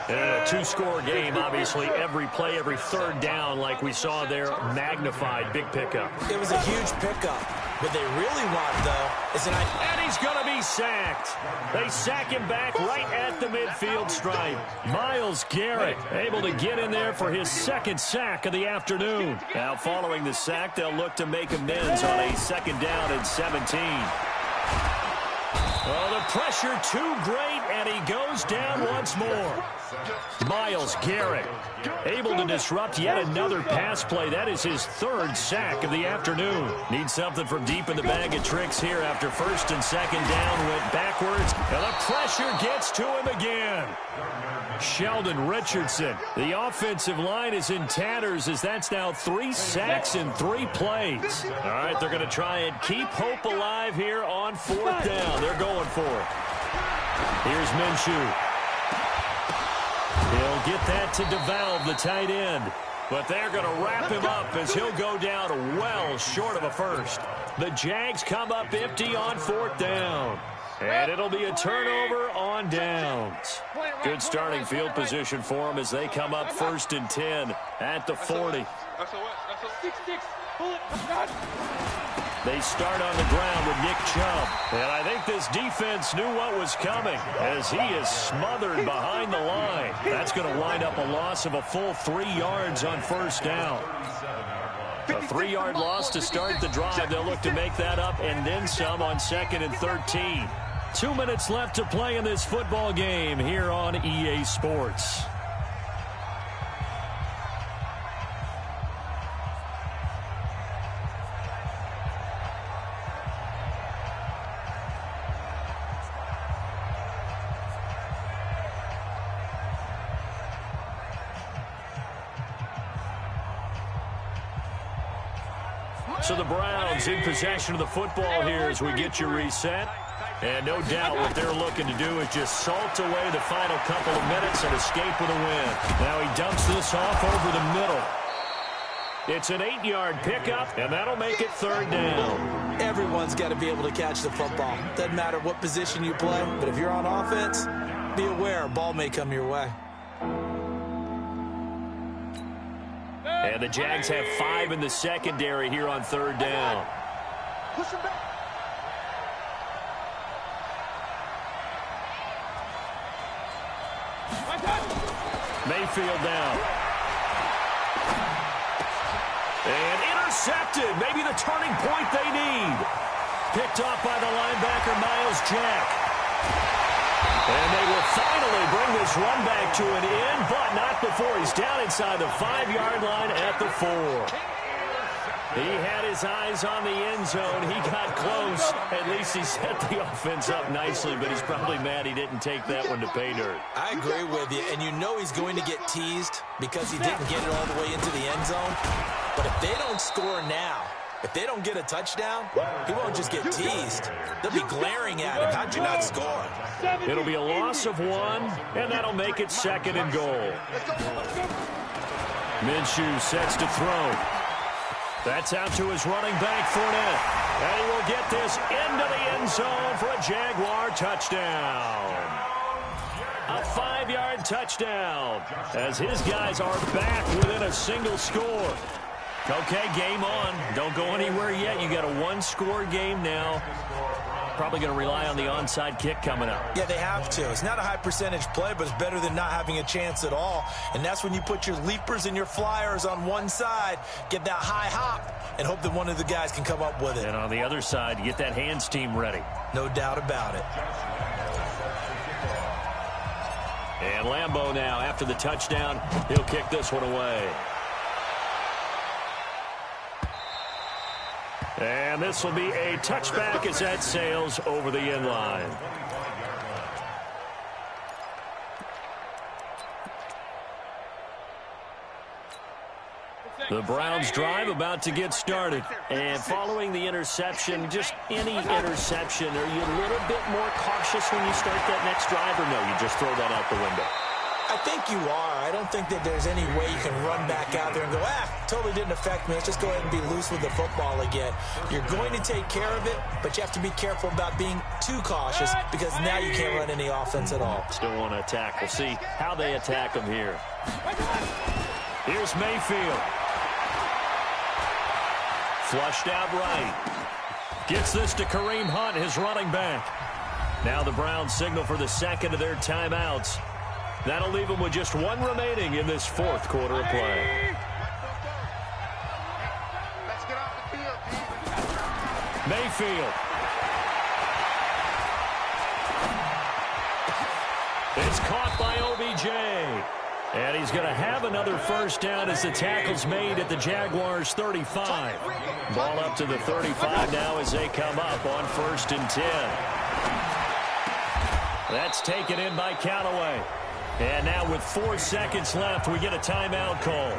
In a 2-score game, obviously, every play, every 3rd down, like we saw there, magnified, big pickup. It was a huge pickup. What they really want, though, is an... And he's going to be sacked. They sack him back right at the midfield stripe. Myles Garrett able to get in there for his 2nd sack of the afternoon. Now, following the sack, they'll look to make amends on a 2nd down and 17. Oh, the pressure too great, and he goes down once more. Myles Garrett able to disrupt yet another pass play. That is his 3rd sack of the afternoon. Needs something from deep in the bag of tricks here after 1st and 2nd down. Went backwards, and the pressure gets to him again. Sheldon Richardson. The offensive line is in tatters as that's now 3 sacks in 3 plays. All right, they're going to try and keep hope alive here on 4th down. They're going for it. Here's Minshew. He'll get that to DeValve, the tight end. But they're going to wrap him up as he'll go down well short of a 1st. The Jags come up empty on 4th down. And it'll be a turnover on downs. Good starting field position for them as they come up 1st and 10 at the 40. They start on the ground with Nick Chubb. And I think this defense knew what was coming as he is smothered behind the line. That's going to wind up a loss of a full 3 yards on 1st down. A 3-yard loss to start the drive. They'll look to make that up and then some on 2nd and 13. 2 minutes left to play in this football game here on EA Sports. So the Browns in possession of the football here as we get you reset. And no doubt what they're looking to do is just salt away the final couple of minutes and escape with a win. Now he dumps this off over the middle. It's an 8-yard pickup, and that'll make it 3rd down. Everyone's got to be able to catch the football. Doesn't matter what position you play, but if you're on offense, be aware a ball may come your way. And the Jags have 5 in the secondary here on 3rd down. Push him back. Mayfield down. And intercepted. Maybe the turning point they need. Picked off by the linebacker, Miles Jack. And they will finally bring this run back to an end, but not before he's down inside the 5-yard line at the 4. He had his eyes on the end zone. He got close. At least he set the offense up nicely, but he's probably mad he didn't take that one to pay dirt. I agree with you, and you know he's going to get teased because he didn't get it all the way into the end zone. But if they don't score now, if they don't get a touchdown, he won't just get teased. They'll be glaring at him. How'd you not score? It'll be a loss of 1, and that'll make it 2nd and goal. Minshew sets to throw. That's out to his running back, Fournette. And he will get this into the end zone for a Jaguar touchdown. A 5-yard touchdown as his guys are back within a single score. Okay, game on. Don't go anywhere yet. You got a 1-score game now. probably going to rely on the onside kick coming up. Yeah, they have to. It's not a high percentage play, but it's better than not having a chance at all. And that's when you put your leapers and your flyers on one side, get that high hop, and hope that one of the guys can come up with it. And on the other side, get that hands team ready. No doubt about it. And Lambeau now, after the touchdown, he'll kick this one away. And this will be a touchback as that sails over the end line. The Browns drive about to get started. And following the interception, just any interception, are you a little bit more cautious when you start that next drive, or no, you just throw that out the window? I think you are. I don't think that there's any way you can run back out there and go, totally didn't affect me. Let's just go ahead and be loose with the football again. You're going to take care of it, but you have to be careful about being too cautious because now you can't run any offense at all. Still want to attack. We'll see how they attack them here. Here's Mayfield. Flushed out right. Gets this to Kareem Hunt, his running back. Now the Browns signal for the second of their timeouts. That'll leave them with just one remaining in this fourth quarter of play. Let's get off the field. Mayfield. It's caught by OBJ. And he's going to have another first down as the tackle's made at the Jaguars' 35. Ball up to the 35 now as they come up on 1st and 10. That's taken in by Callaway. And now with 4 seconds left, we get a timeout call.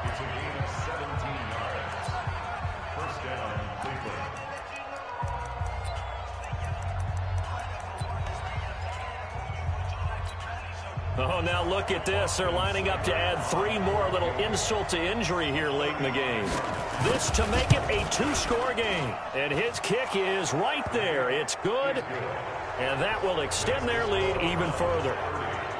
It's a gain of 17 yards. First down, Cleveland. Oh, now look at this. They're lining up to add 3 more. A little insult to injury here late in the game. This to make it a 2-score game. And his kick is right there. It's good. And that will extend their lead even further.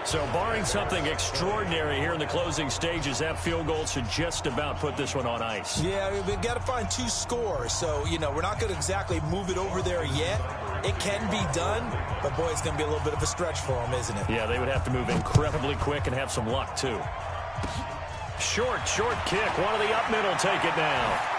So barring something extraordinary here in the closing stages, that field goal should just about put this one on ice. Yeah, we've got to find 2 scores. So, we're not going to exactly move it over there yet. It can be done, but, boy, it's going to be a little bit of a stretch for them, isn't it? Yeah, they would have to move incredibly quick and have some luck, too. Short kick. One of the up middle take it now.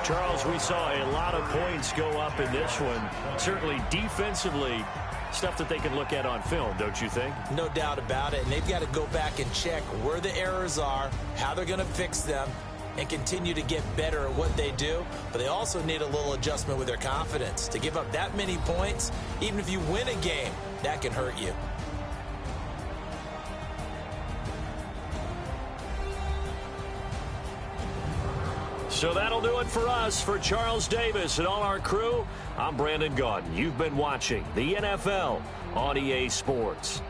Charles, we saw a lot of points go up in this one. Certainly defensively, stuff that they can look at on film, don't you think? No doubt about it. And they've got to go back and check where the errors are, how they're going to fix them, and continue to get better at what they do. But they also need a little adjustment with their confidence. To give up that many points, even if you win a game, that can hurt you. So that'll do it for us. For Charles Davis and all our crew, I'm Brandon Gaudin. You've been watching the NFL on EA Sports.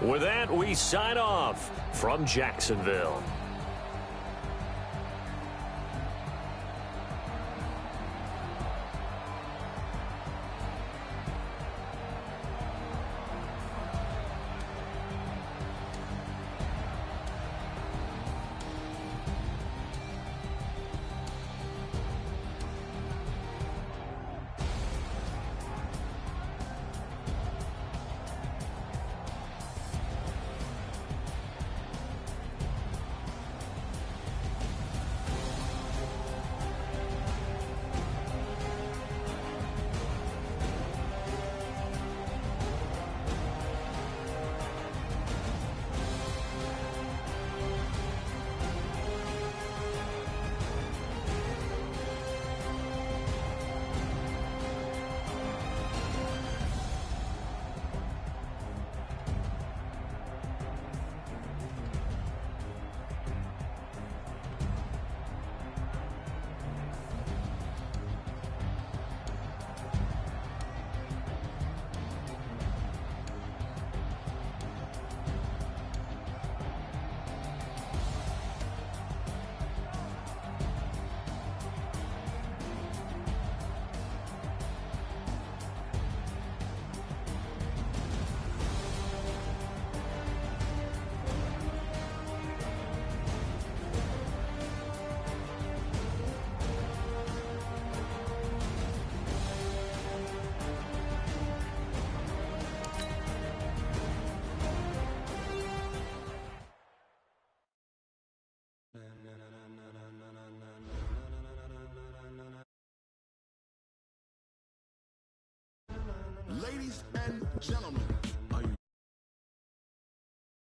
With that, we sign off from Jacksonville. Ladies and gentlemen,